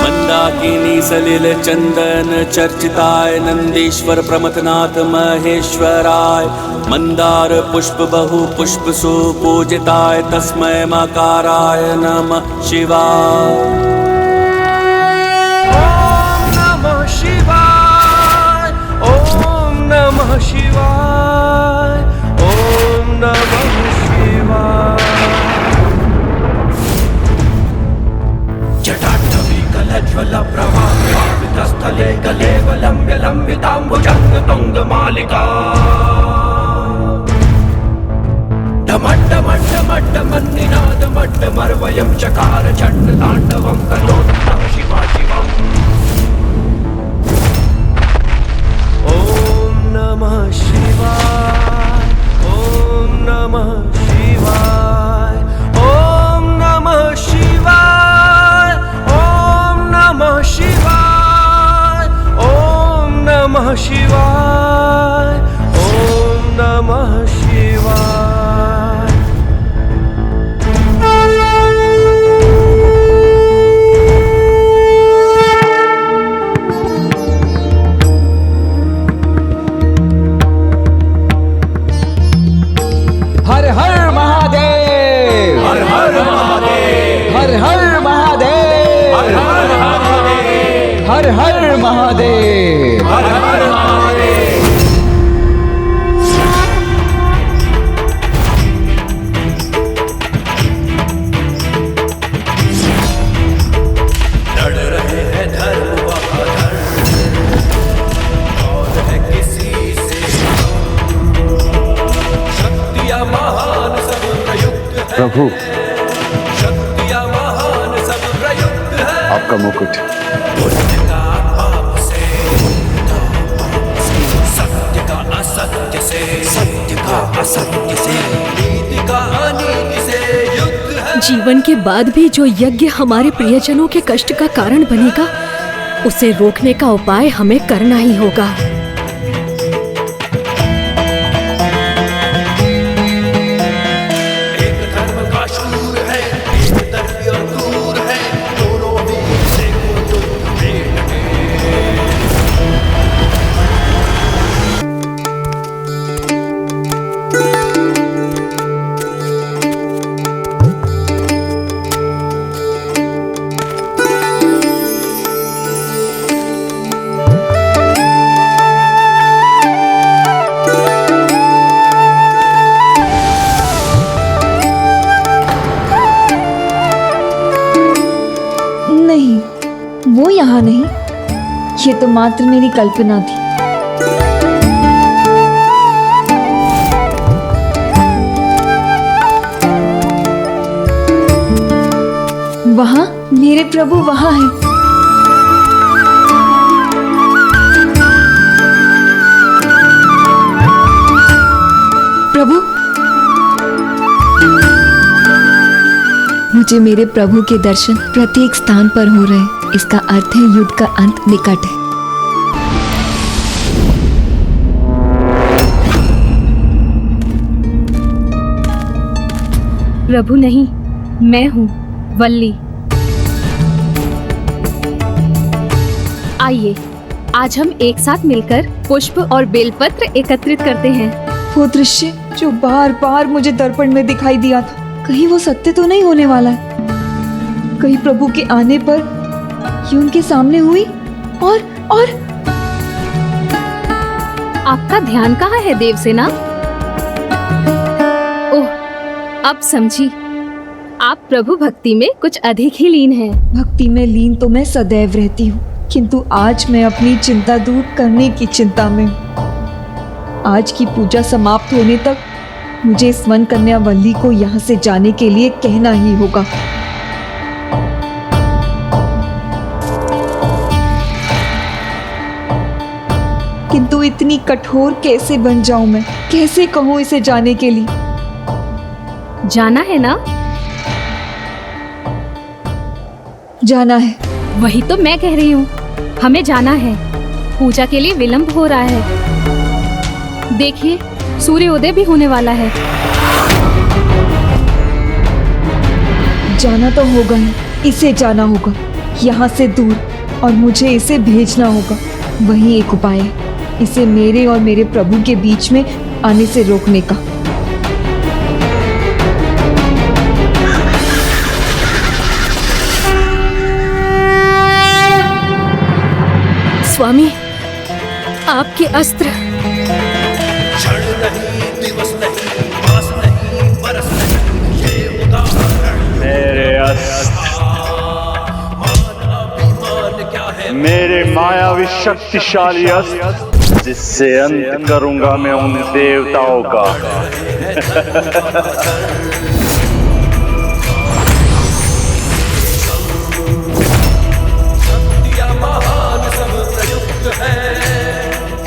मंदाकिनी सलिल चंदन चर्चिताय नंदीश्वर प्रमथनाथ महेश्वराय मंदार पुष्प बहु पुष्प सुपूजिताय तस्मै मकाराय नमः शिवाय। ओम नमः शिवाय, ओम नमः शिवाय, ओम नमः शिवाय। जटाटवी कलज्वल प्रवाहस्थले गले लंबिताम्बुजंग तुंग मालिका। मन्निनादमड्डमर्वयं चकार चण्डताण्डवं तनोतु नः शिवा शिवम् ॐ नमः शिवाय ॐ नमः शिवाय ॐ नमः शिवाय ॐ नमः शिवाय ॐ नमः शिवाय ॐ नमः शिवाय हर हर महादेव, हर हर महादेव, हर हर महादेव, हर हर महादेव, हर हर महादेव, हर हर महादेव। लड़ रहे हैं धर्म व अधर्म और है किसी से शक्तियां महान सब प्रयुक्त है प्रभु शक्तियां महान सब प्रयुक्त है आपका मुकुट पुण्य का पाप से सत्य का असत्य से सत्य का असत्य से नीति का अनीति से युद्ध है जीवन के बाद भी जो यज्ञ हमारे प्रियजनों के कष्ट का कारण बनेगा, उसे रोकने का उपाय हमें करना ही होगा। एक धर्म का शूर है एक तरफी और दूर है दोनों भी देखो युद्ध में लगे नहीं, वो यहाँ नहीं। ये तो मात्र मेरी कल्पना थी। वहाँ मेरे प्रभु वहाँ हैं। प्रभु, मुझे मेरे प्रभु के दर्शन प्रत्येक स्थान पर हो रहे हैं। इसका अर्थ है युद्ध का अंत निकट है। प्रभु नहीं, मैं हूँ वल्ली। आइए, आज हम एक साथ मिलकर पुष्प और बेलपत्र एकत्रित करते हैं। वो दृश्य जो बार बार मुझे दर्पण में दिखाई दिया था, कहीं वो सत्य तो नहीं होने वाला है? कहीं प्रभु के आने पर ये उनके सामने हुई और आपका ध्यान कहाँ है देवसेना? ओह, अब समझी, आप प्रभु भक्ति में कुछ अधिक ही लीन हैं। भक्ति में लीन तो मैं सदैव रहती हूँ, किंतु आज मैं अपनी चिंता दूर करने की चिंता में हूँ। आज की पूजा समाप्त होने तक मुझे इस वन कन्या वल्ली को यहाँ से जाने के लिए कहना ही होगा। किंतु इतनी कठोर कैसे बन जाऊं मैं? कैसे कहूँ इसे जाने के लिए? जाना है ना? जाना है। वही तो मैं कह रही हूँ, हमें जाना है। पूजा के लिए विलंब हो रहा है। देखिए, सूर्योदय भी होने वाला है। जाना तो होगा ही, इसे जाना होगा यहाँ से दूर, और मुझे इसे भेजना होगा। वही एक उपाय है इसे मेरे और मेरे प्रभु के बीच में आने से रोकने का। स्वामी, आपके अस्त्र। क्षण नहीं, दिवस नहीं, मास नहीं, बरस नहीं, ये उदाहरण मेरे अस्त्र, मेरे मायावी शक्तिशाली अस्त्र, जिससे अंत करूंगा मैं उन देवताओं का।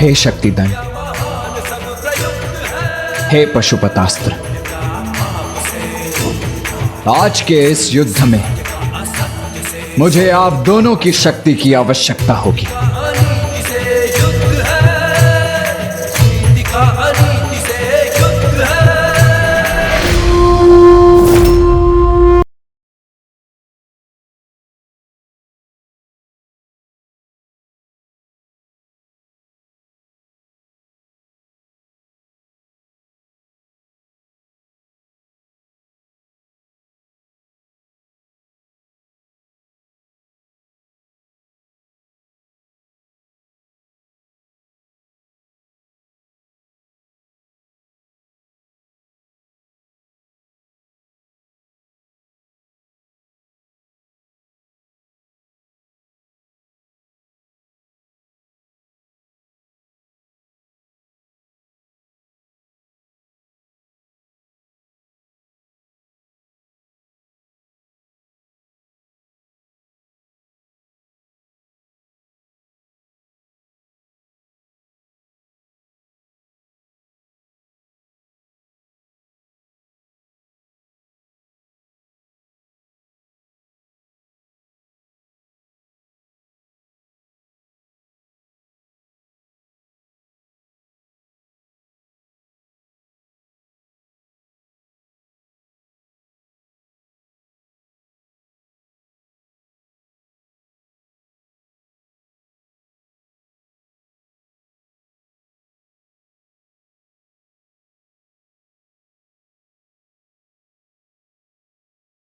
हे शक्तिदंड, हे पशुपतास्त्र, आज के इस युद्ध में मुझे आप दोनों की शक्ति की आवश्यकता होगी।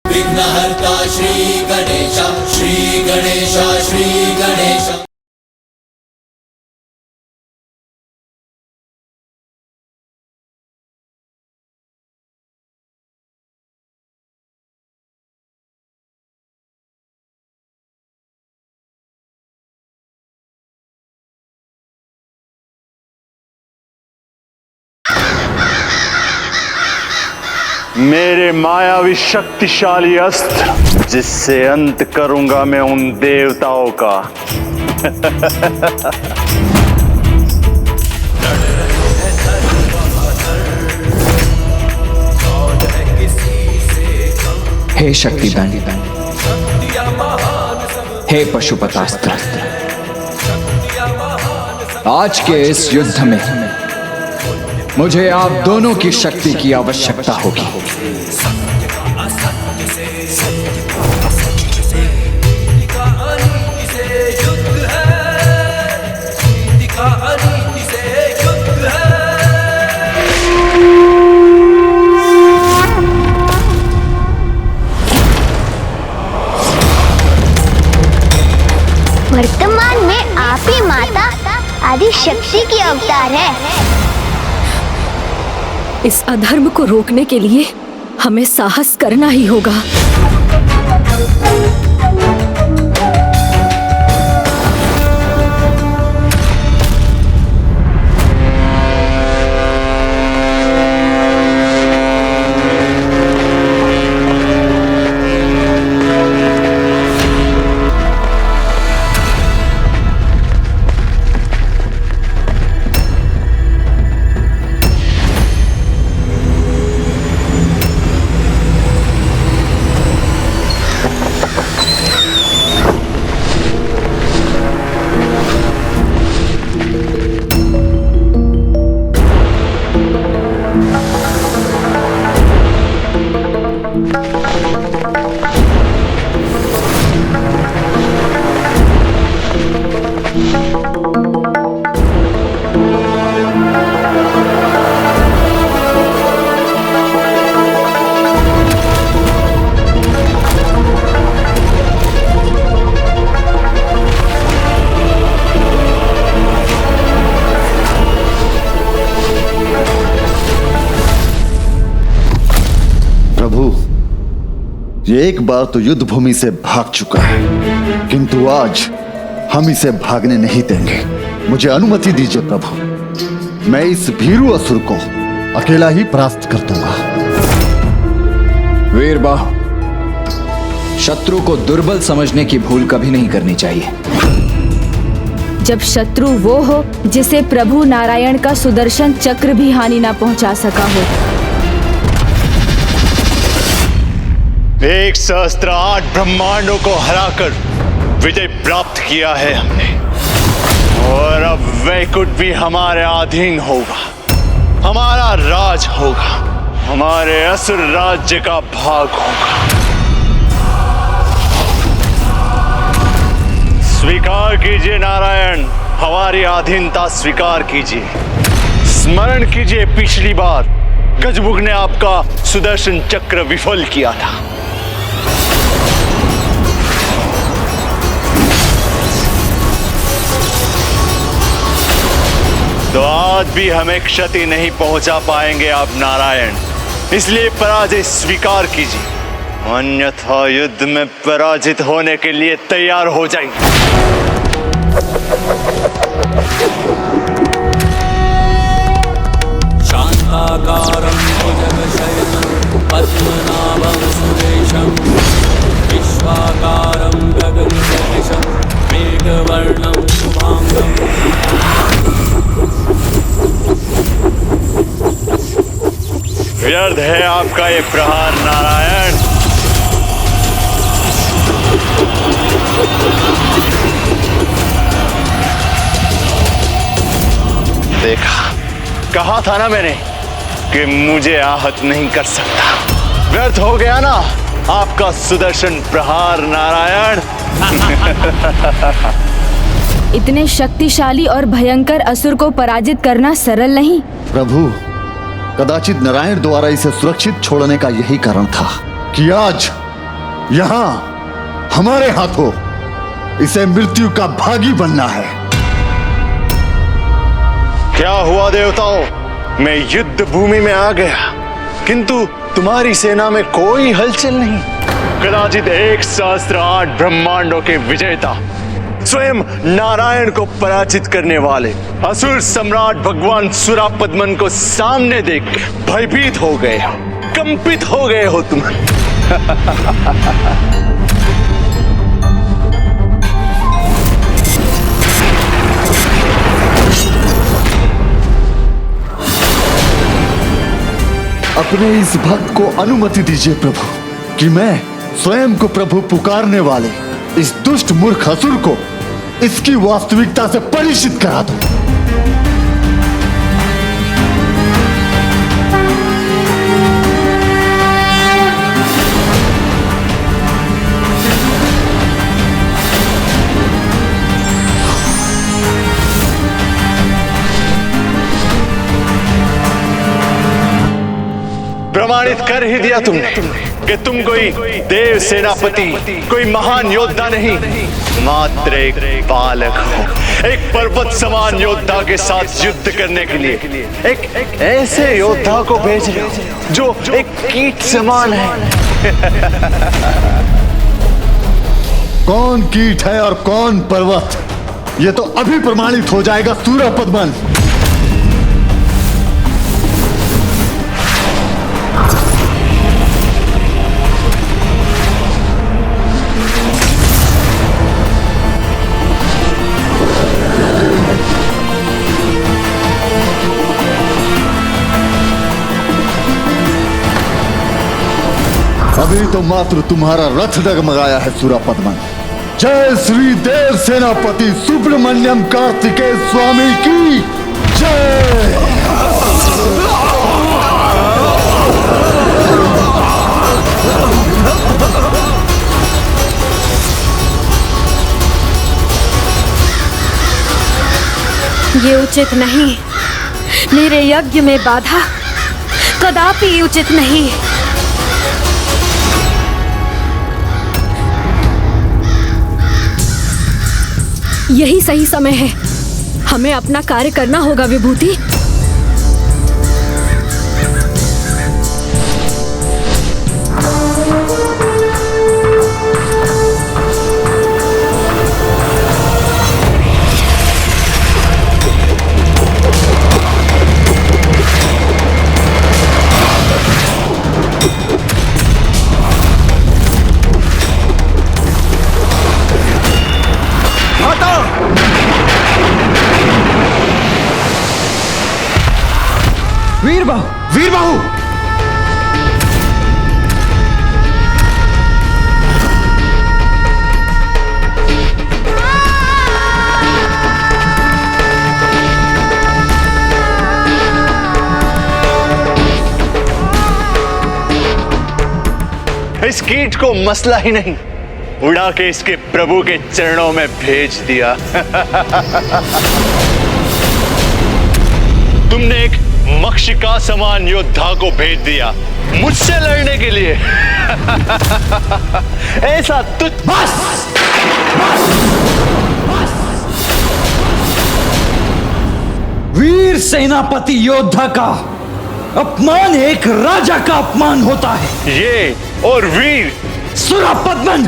विघ्नहर्ता श्री गणेश, श्री गणेश, श्री गणेश। मेरे मायावी शक्तिशाली अस्त्र जिससे अंत करूंगा मैं उन देवताओं का। हे शक्तिदंड, हे पशुपतास्त्र, आज के इस युद्ध में मुझे आप दोनों की शक्ति की आवश्यकता होगी। वर्तमान में आप ही माता आदि शक्ति की अवतार है। इस अधर्म को रोकने के लिए हमें साहस करना ही होगा। ये एक बार तो युद्ध भूमि से भाग चुका है, किंतु आज हम इसे भागने नहीं देंगे। मुझे अनुमति दीजिए प्रभु, मैं इस भीरू असुर को अकेला ही परास्त कर दूंगा। वीरबाहु, शत्रु को दुर्बल समझने की भूल कभी नहीं करनी चाहिए। जब शत्रु वो हो जिसे प्रभु नारायण का सुदर्शन चक्र भी हानि ना पहुंचा सका हो। 108 ब्रह्मांडों को हराकर विजय प्राप्त किया है हमने, और अब वैकुंठ भी हमारे अधीन होगा, हमारा राज होगा, हमारे असुर राज्य का भाग होगा। स्वीकार कीजिए नारायण, हमारी अधीनता स्वीकार कीजिए। स्मरण कीजिए पिछली बार गजमुख ने आपका सुदर्शन चक्र विफल किया था। तो आज भी हमें क्षति नहीं पहुंचा पाएंगे आप नारायण, इसलिए पराजय स्वीकार कीजिए, अन्यथा युद्ध में पराजित होने के लिए तैयार हो जाइए। शांताकारं भुजगशयनं पद्मनाभं सुरेशं विश्वाकारं गगनसदृशं मेघवर्णं शुभांगं। व्यर्थ है आपका ये प्रहार नारायण। देखा, कहा था ना मैंने कि मुझे आहत नहीं कर सकता। व्यर्थ हो गया ना आपका सुदर्शन प्रहार नारायण। इतने शक्तिशाली और भयंकर असुर को पराजित करना सरल नहीं। प्रभु, कदाचित नारायण द्वारा इसे सुरक्षित छोड़ने का यही कारण था कि आज यहाँ हमारे हाथों इसे मृत्यु का भागी बनना है। क्या हुआ देवताओं, मैं युद्ध भूमि में आ गया, किंतु तुम्हारी सेना में कोई हलचल नहीं। कदाचित 108 ब्रह्मांडों के विजेता, स्वयं नारायण को पराजित करने वाले असुर सम्राट भगवान सुरापद्मन को सामने देख भयभीत हो गए हो, कंपित हो गए हो तुम। अपने इस भक्त को अनुमति दीजिए प्रभु कि मैं स्वयं को प्रभु पुकारने वाले इस दुष्ट मूर्ख असुर को इसकी वास्तविकता से परिचित करा दूं। प्रमाणित कर ही दिया तुमने कि तुम कोई देव सेनापति, कोई महान योद्धा नहीं, मात्र एक बालक हो, एक पर्वत समान योद्धा के साथ युद्ध करने के लिए एक ऐसे योद्धा को भेज रहे हो जो एक कीट समान है। कौन कीट है और कौन पर्वत, ये तो अभी प्रमाणित हो जाएगा सूरपद्मन। अभी तो मात्र तुम्हारा रथ डगमगाया है सूरपद्मन। जय श्री देव सेनापति सुब्रमण्यम कार्तिकेय स्वामी की जय। ये उचित नहीं, मेरे यज्ञ में बाधा कदापि उचित नहीं। यही सही समय है, हमें अपना कार्य करना होगा विभूति। वीरबाहु! इस कीट को मसला ही नहीं, उड़ा के इसके प्रभु के चरणों में भेज दिया। तुमने एक मक्षिका समान योद्धा को भेज दिया मुझसे लड़ने के लिए। ऐसा तुझ बस! वीर सेनापति योद्धा का अपमान एक राजा का अपमान होता है। ये और वीर सुरापद्मन,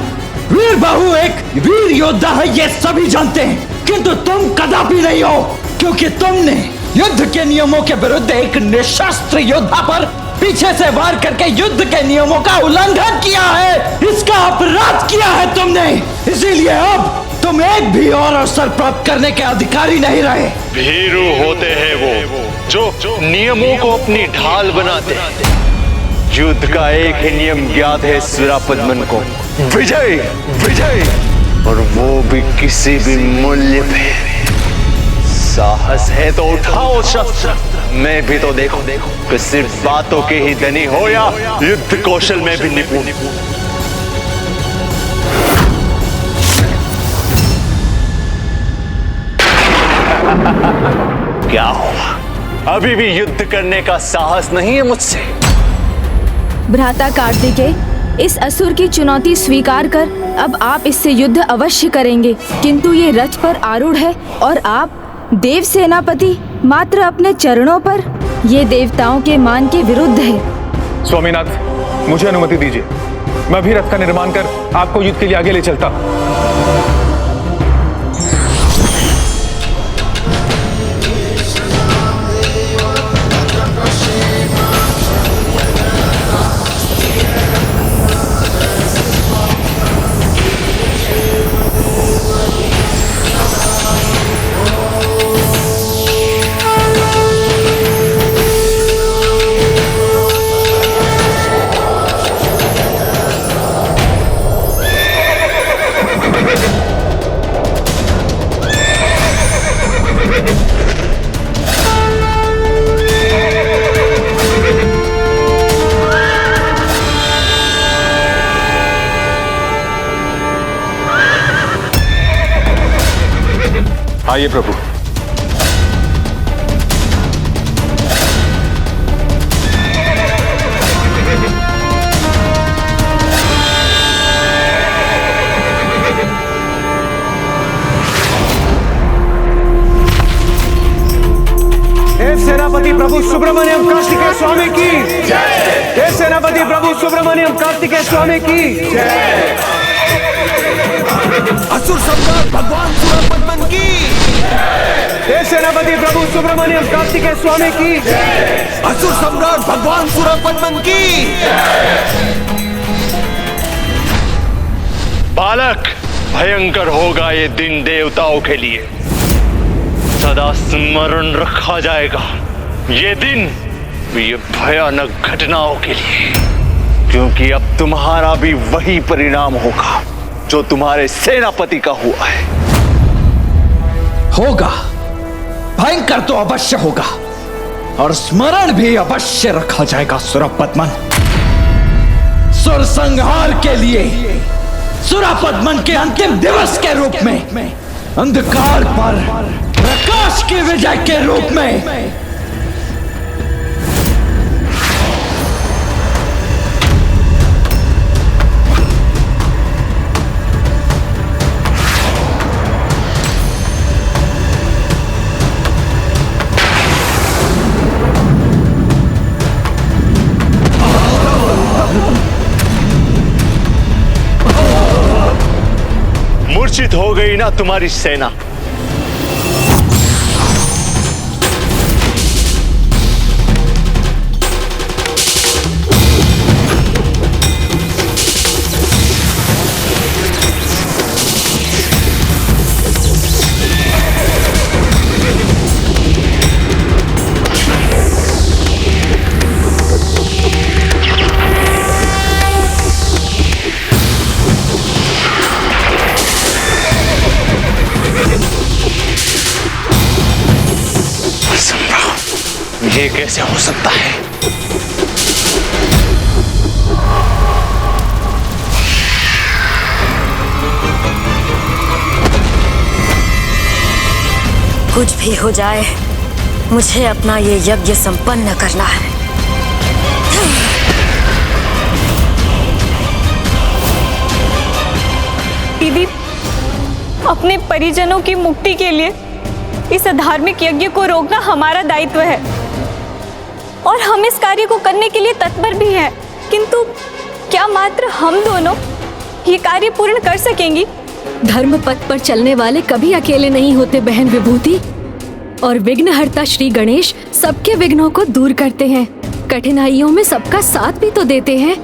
वीरबाहु एक वीर योद्धा है, ये सभी जानते हैं, किंतु तुम कदापि नहीं हो, क्योंकि तुमने युद्ध के नियमों के विरुद्ध एक निशस्त्र योद्धा पर पीछे से वार करके युद्ध के नियमों का उल्लंघन किया है, इसका अपराध किया है तुमने। इसीलिए अब तुम एक भी और अवसर प्राप्त करने के अधिकारी नहीं रहे। भीरू होते हैं वो जो नियमों को अपनी ढाल बनाते हैं। युद्ध का एक ही नियम ज्ञात है सुरापद्मन को, विजय, विजय, और वो भी किसी भी मूल्य पे। साहस है तो उठाओ शस्त्र। मैं भी तो देखो कि सिर्फ बातों के ही धनी हो या युद्ध कौशल में भी निपुण। क्या हुआ? अभी भी युद्ध करने का साहस नहीं है मुझसे? भ्राता कार्तिकेय, इस असुर की चुनौती स्वीकार कर अब आप इससे युद्ध अवश्य करेंगे, किंतु ये रथ पर आरूढ़ है और आप देव सेनापति मात्र अपने चरणों पर, ये देवताओं के मान के विरुद्ध है। स्वामीनाथ, मुझे अनुमति दीजिए, मैं भी रथ का निर्माण कर आपको युद्ध के लिए आगे ले चलता। आइए प्रभु। देव सेनापति प्रभु सुब्रमण्यम कार्तिकेय स्वामी की जय। देव सेनापति प्रभु सुब्रमण्यम कार्तिकेय स्वामी की जय। असुर सम्राट भगवान सुरापद्मन की देव सेनापति प्रभु सुब्रमण्यम कार्तिकेय स्वामी की जय। असुर सम्राट भगवान सुरापद्मन की बालक, भयंकर होगा ये दिन देवताओं के लिए, सदा स्मरण रखा जाएगा ये दिन, ये भयानक घटनाओं के लिए, क्योंकि अब तुम्हारा भी वही परिणाम होगा जो तुम्हारे सेनापति का हुआ है। होगा, भयंकर तो अवश्य होगा, और स्मरण भी अवश्य रखा जाएगा सुरापद्मन। सुर संहार के लिए सुरापद्मन के अंतिम दिवस के रूप में, अंधकार पर प्रकाश की विजय के रूप में। मूर्छित हो गई ना तुम्हारी सेना? ये कैसे हो सकता है? कुछ भी हो जाए, मुझे अपना ये यज्ञ संपन्न करना है। दीदी, अपने परिजनों की मुक्ति के लिए इस अधार्मिक यज्ञ को रोकना हमारा दायित्व है और हम इस कार्य को करने के लिए तत्पर भी हैं। किंतु क्या मात्र हम दोनों ये कार्य पूर्ण कर सकेंगी? धर्म पथ पर चलने वाले कभी अकेले नहीं होते बहन विभूति, और विघ्नहर्ता श्री गणेश सबके विघ्नों को दूर करते हैं। कठिनाइयों में सबका साथ भी तो देते हैं।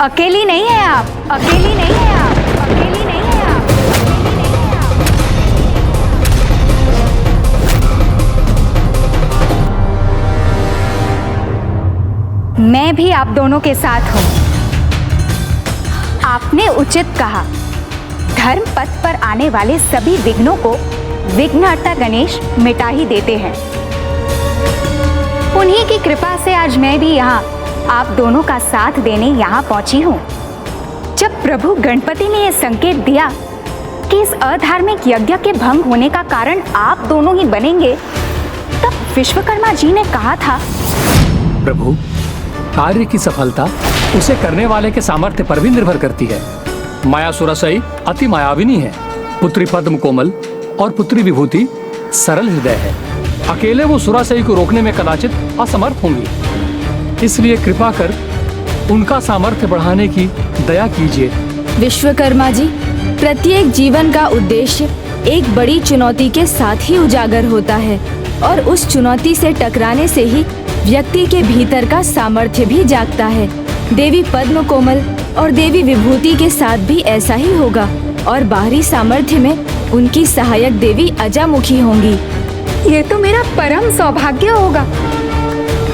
अकेली नहीं है आप, अकेली नहीं है आप, अकेली नहीं है आप। मैं भी आप दोनों के साथ हूँ। आपने उचित कहा, धर्म पथ पर आने वाले सभी विघ्नों को विघ्नहर्ता गणेश मिटा ही देते हैं। उन्हीं की कृपा से आज मैं भी यहाँ आप दोनों का साथ देने यहाँ पहुंची हूँ। जब प्रभु गणपति ने यह संकेत दिया कि इस अधार्मिक यज्ञ के भंग होने का कारण आप दोनों ही बनेंगे, तब विश्वकर्मा जी ने कहा था, प्रभु, कार्य की सफलता उसे करने वाले के सामर्थ्य पर भी निर्भर करती है। मायासुरासई अति मायाविनी है, पुत्री पद्म कोमल और पुत्री विभूति सरल हृदय है। अकेले वो सुरासई को रोकने में कदाचित असमर्थ होंगी, इसलिए कृपा कर उनका सामर्थ्य बढ़ाने की दया कीजिए। विश्वकर्मा जी, प्रत्येक जीवन का उद्देश्य एक बड़ी चुनौती के साथ ही उजागर होता है, और उस चुनौती से टकराने से ही व्यक्ति के भीतर का सामर्थ्य भी जागता है। देवी पद्म कोमल और देवी विभूति के साथ भी ऐसा ही होगा, और बाहरी सामर्थ्य में उनकी सहायक देवी अजामुखी होंगी। ये तो मेरा परम सौभाग्य होगा।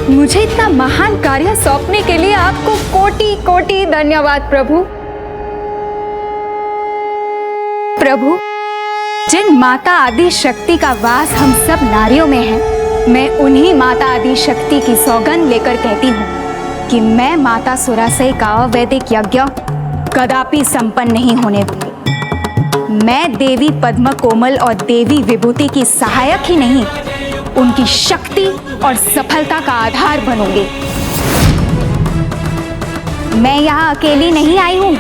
मुझे इतना महान कार्य सौंपने के लिए आपको कोटि कोटि धन्यवाद प्रभु। प्रभु, जिन माता आदि शक्ति का वास हम सब नारियों में है, मैं उन्हीं माता आदि शक्ति की सौगंध लेकर कहती हूँ कि मैं माता सुरासई का अवैदिक यज्ञ कदापि संपन्न नहीं होने दूंगी। मैं देवी पद्म कोमल और देवी विभूति की सहायक ही नहीं, उनकी शक्ति और सफलता का आधार बनूंगी। मैं यहाँ अकेली नहीं आई हूँ।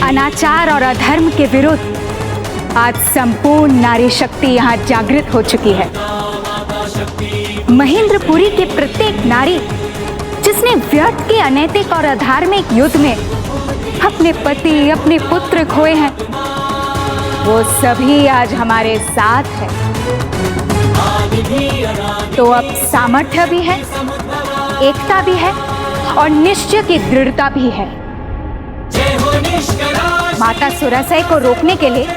अनाचार और अधर्म के विरुद्ध आज संपूर्ण नारी शक्ति यहाँ जागृत हो चुकी है। महेंद्रपुरी के प्रत्येक नारी जिसने व्यर्थ के अनैतिक और अधार्मिक युद्ध में अपने पति, अपने पुत्र खोए हैं, वो सभी आज हमारे साथ है। तो अब सामर्थ्य भी है, एकता भी है और निश्चय की दृढ़ता भी है। माता सुरासई को रोकने के लिए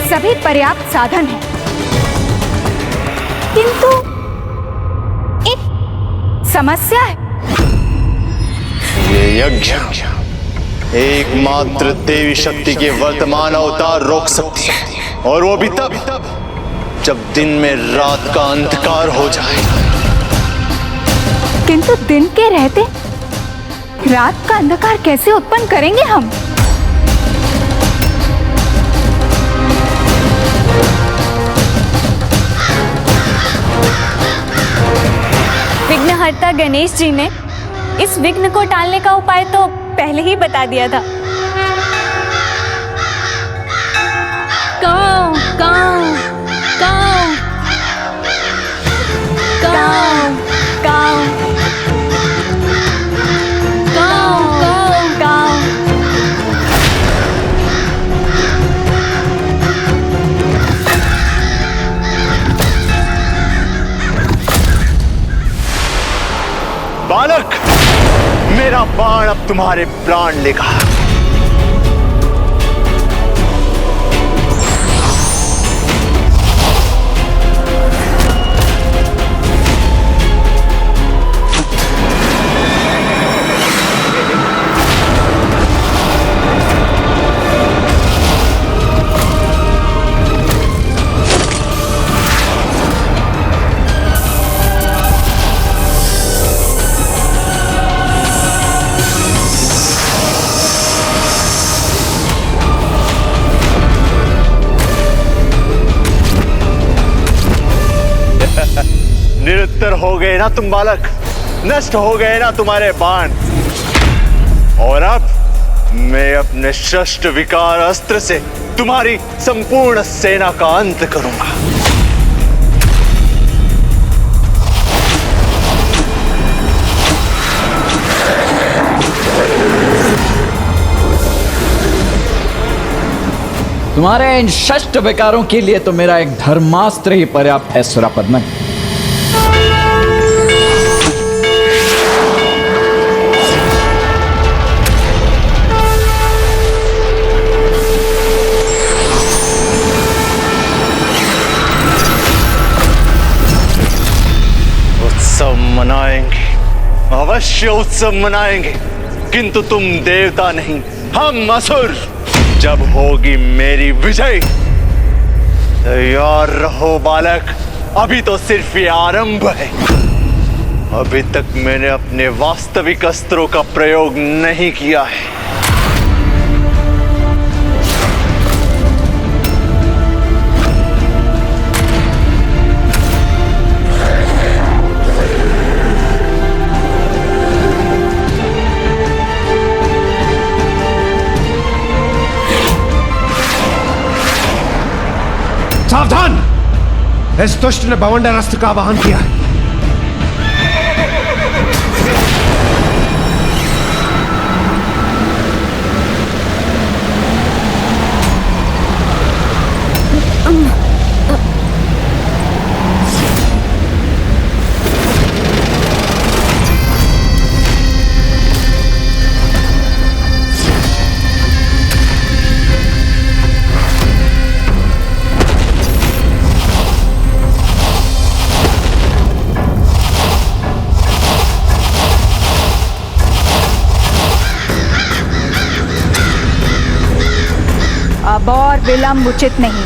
सभी पर्याप्त साधन हैं, किंतु एक समस्या है। ये यज्ञ एकमात्र देवी शक्ति के वर्तमान अवतार रोक सकती है, और वो भी तब जब दिन में रात का अंधकार हो जाए। किंतु दिन के रहते रात का अंधकार कैसे उत्पन्न करेंगे हम? विघ्नहर्ता गणेश जी ने इस विघ्न को टालने का उपाय तो पहले ही बता दिया था। काऊ, काऊ, काऊ, काऊ, काऊ, काऊ, काऊ, काऊ। बालक, मेरा बाण अब तुम्हारे प्राण लेगा। तितर हो गए ना तुम बालक, नष्ट हो गए ना तुम्हारे बाण। और अब मैं अपने शस्त्र विकार अस्त्र से तुम्हारी संपूर्ण सेना का अंत करूंगा। तुम्हारे इन शस्त्र विकारों के लिए तो मेरा एक धर्मास्त्र ही पर्याप्त है सुरापद्मन। उत्सव मनाएंगे, अवश्य उत्सव मनाएंगे, किंतु तुम देवता नहीं, हम असुर। जब होगी मेरी विजय, तैयार रहो बालक, अभी तो सिर्फ ये आरंभ है। अभी तक मैंने अपने वास्तविक अस्त्रों का प्रयोग नहीं किया है। सावधान! इस दुष्ट ने बवंडर अस्त्र का आवाहन किया है। अब और विलंब उचित नहीं।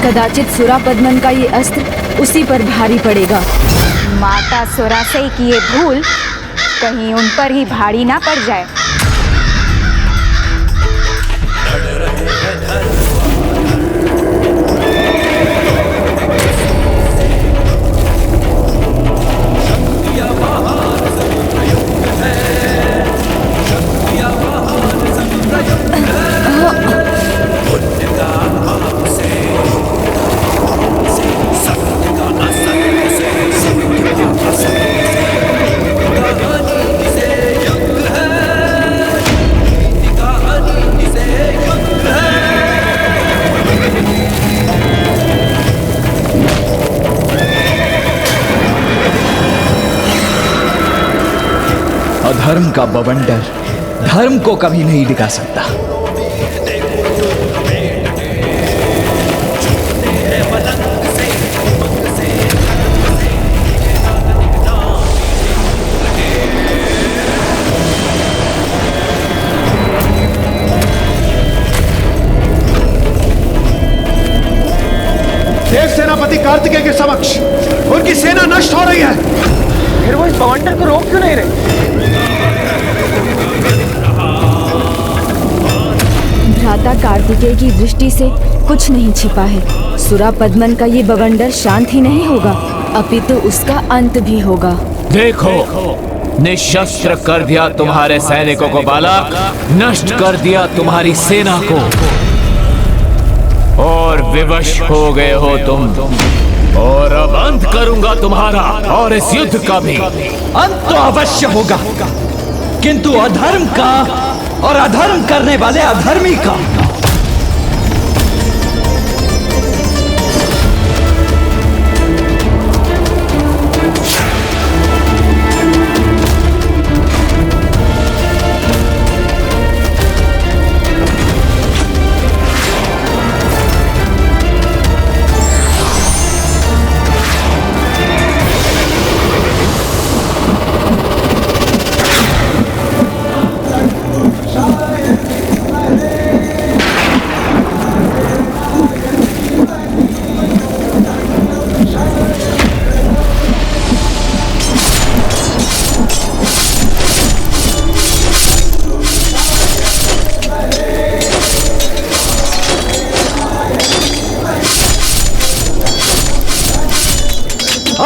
कदाचित सुरापद्मन का ये अस्त्र उसी पर भारी पड़ेगा। माता सुरासई की ये भूल कहीं उन पर ही भारी ना पड़ जाए। अधर्म का बवंडर धर्म को कभी नहीं डिगा सकता। देव सेनापति कार्तिकेय के समक्ष उनकी सेना नष्ट हो रही है, फिर वो इस बवंडर को रोक क्यों नहीं रहे? भ्राता कार्तिकेय की दृष्टि से कुछ नहीं छिपा है। सुरापद्मन का ये बवंडर शांत ही नहीं होगा, अपितु उसका अंत भी होगा। देखो, निशस्त्र कर दिया तुम्हारे सैनिकों को बालक, नष्ट कर दिया तुम्हारी सेना को, और विवश हो गए हो तुम। और अब अंत करूंगा तुम्हारा और इस युद्ध का भी। अंत तो अवश्य होगा, किंतु अधर्म का और अधर्म करने वाले अधर्मी का।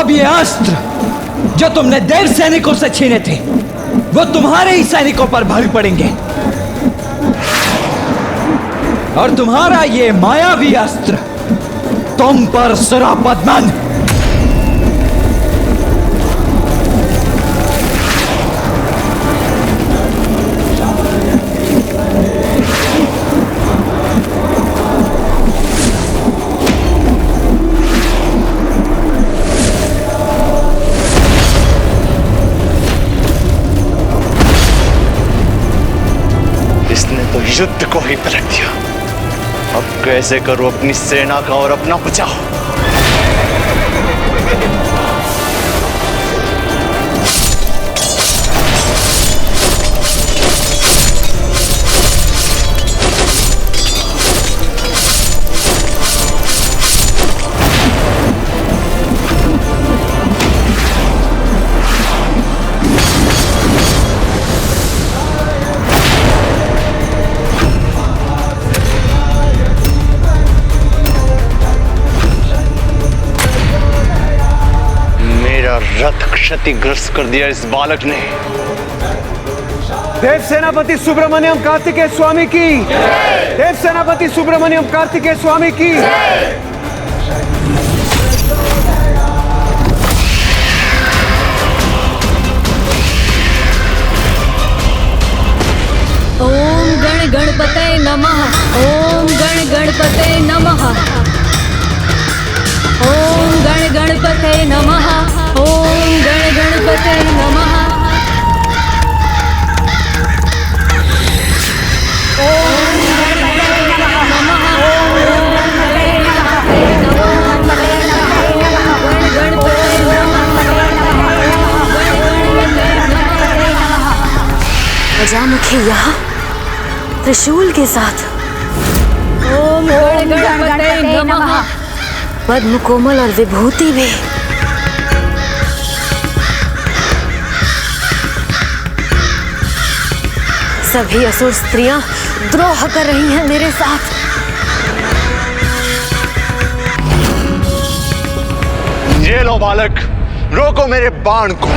अब ये अस्त्र जो तुमने देव सैनिकों से छीने थे वो तुम्हारे ही सैनिकों पर भारी पड़ेंगे और तुम्हारा ये मायावी अस्त्र तुम पर सुरापद्मन। इसने तो युद्ध को ही पलट दिया। अब कैसे करूं अपनी सेना का और अपना बचाव? रथ क्षतिग्रस्त कर दिया इस बालक ने। देव सेनापति सुब्रमण्यम कार्तिकेय स्वामी की, देव सेनापति सुब्रमण्यम कार्तिकेय स्वामी की। ओम गण गणपते नमः। ओम गण गणपते नमः। ओम गण गणपते नमः। ओम गण गणपते नमः। ओम गण गणपते नमः। अजामुखी यहाँ त्रिशूल के साथ। ओम गण गणपते नमः। पद्म कोमल और विभूति भी। सभी असुर स्त्रियां द्रोह कर रही हैं मेरे साथ। ये लो बालक, रोको मेरे बाण को।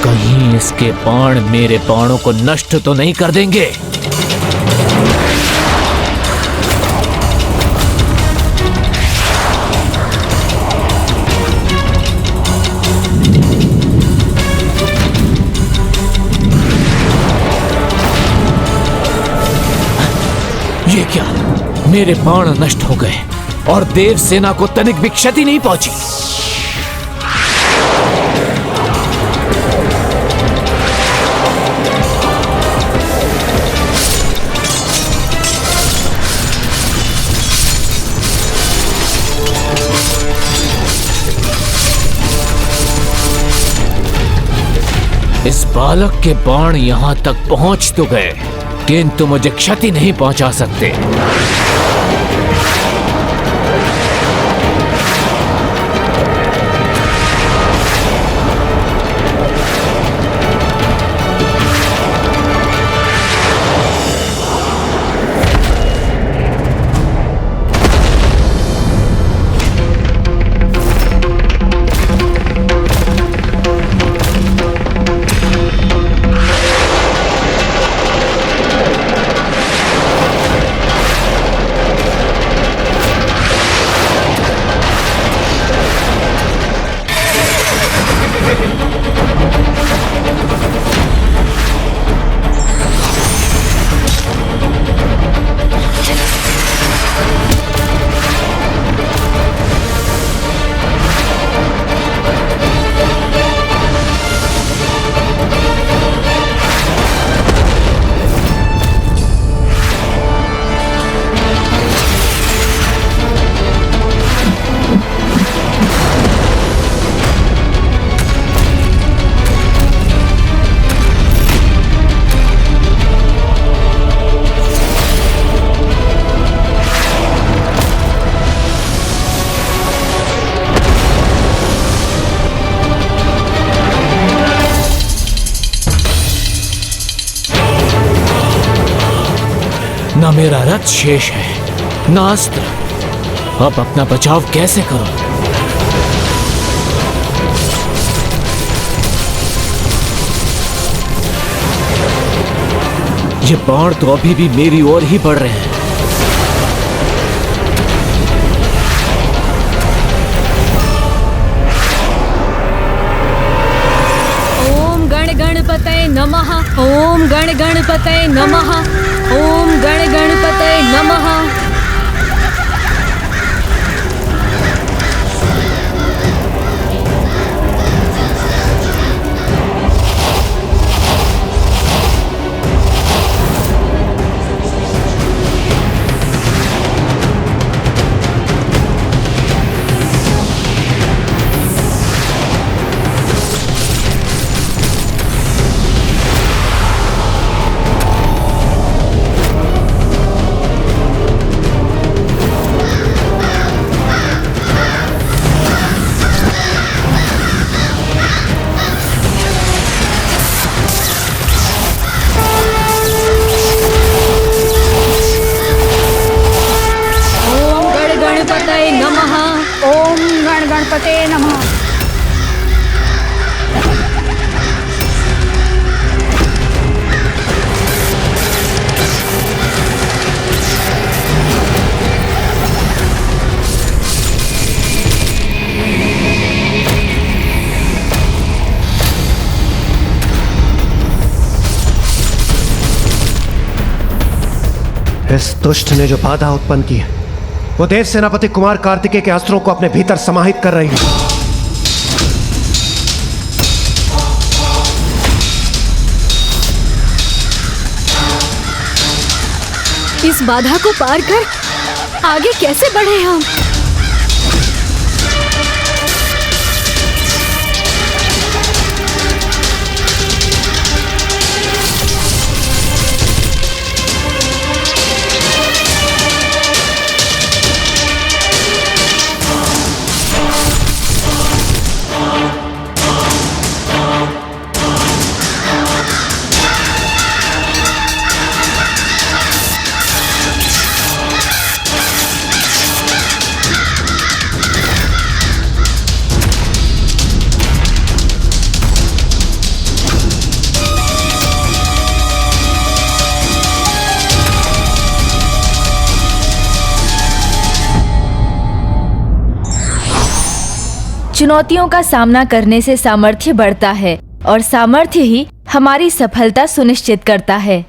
कहीं इसके बाण मेरे बाणों को नष्ट तो नहीं कर देंगे? ये क्या? मेरे बाण नष्ट हो गए और देव सेना को तनिक भी क्षति नहीं पहुंची। इस बालक के बाण यहां तक पहुंच तो गए, किंतु मुझे क्षति नहीं पहुंचा सकते। ना मेरा रथ शेष है, ना अस्त्र। अब अपना बचाव कैसे करूं? ये बाण तो अभी भी मेरी ओर ही बढ़ रहे हैं। ओम गण गणपतये नमः। ओम गण गणपतये नमः। ओम गण गणपतये नमः। ओम गण गणपतये नमः। इस दुष्ट ने जो बाधा उत्पन्न की है वो देव सेनापति कुमार कार्तिकेय के अस्त्रों को अपने भीतर समाहित कर रही है। इस बाधा को पार कर आगे कैसे बढ़े हम? चुनौतियों का सामना करने से सामर्थ्य बढ़ता है और सामर्थ्य ही हमारी सफलता सुनिश्चित करता है।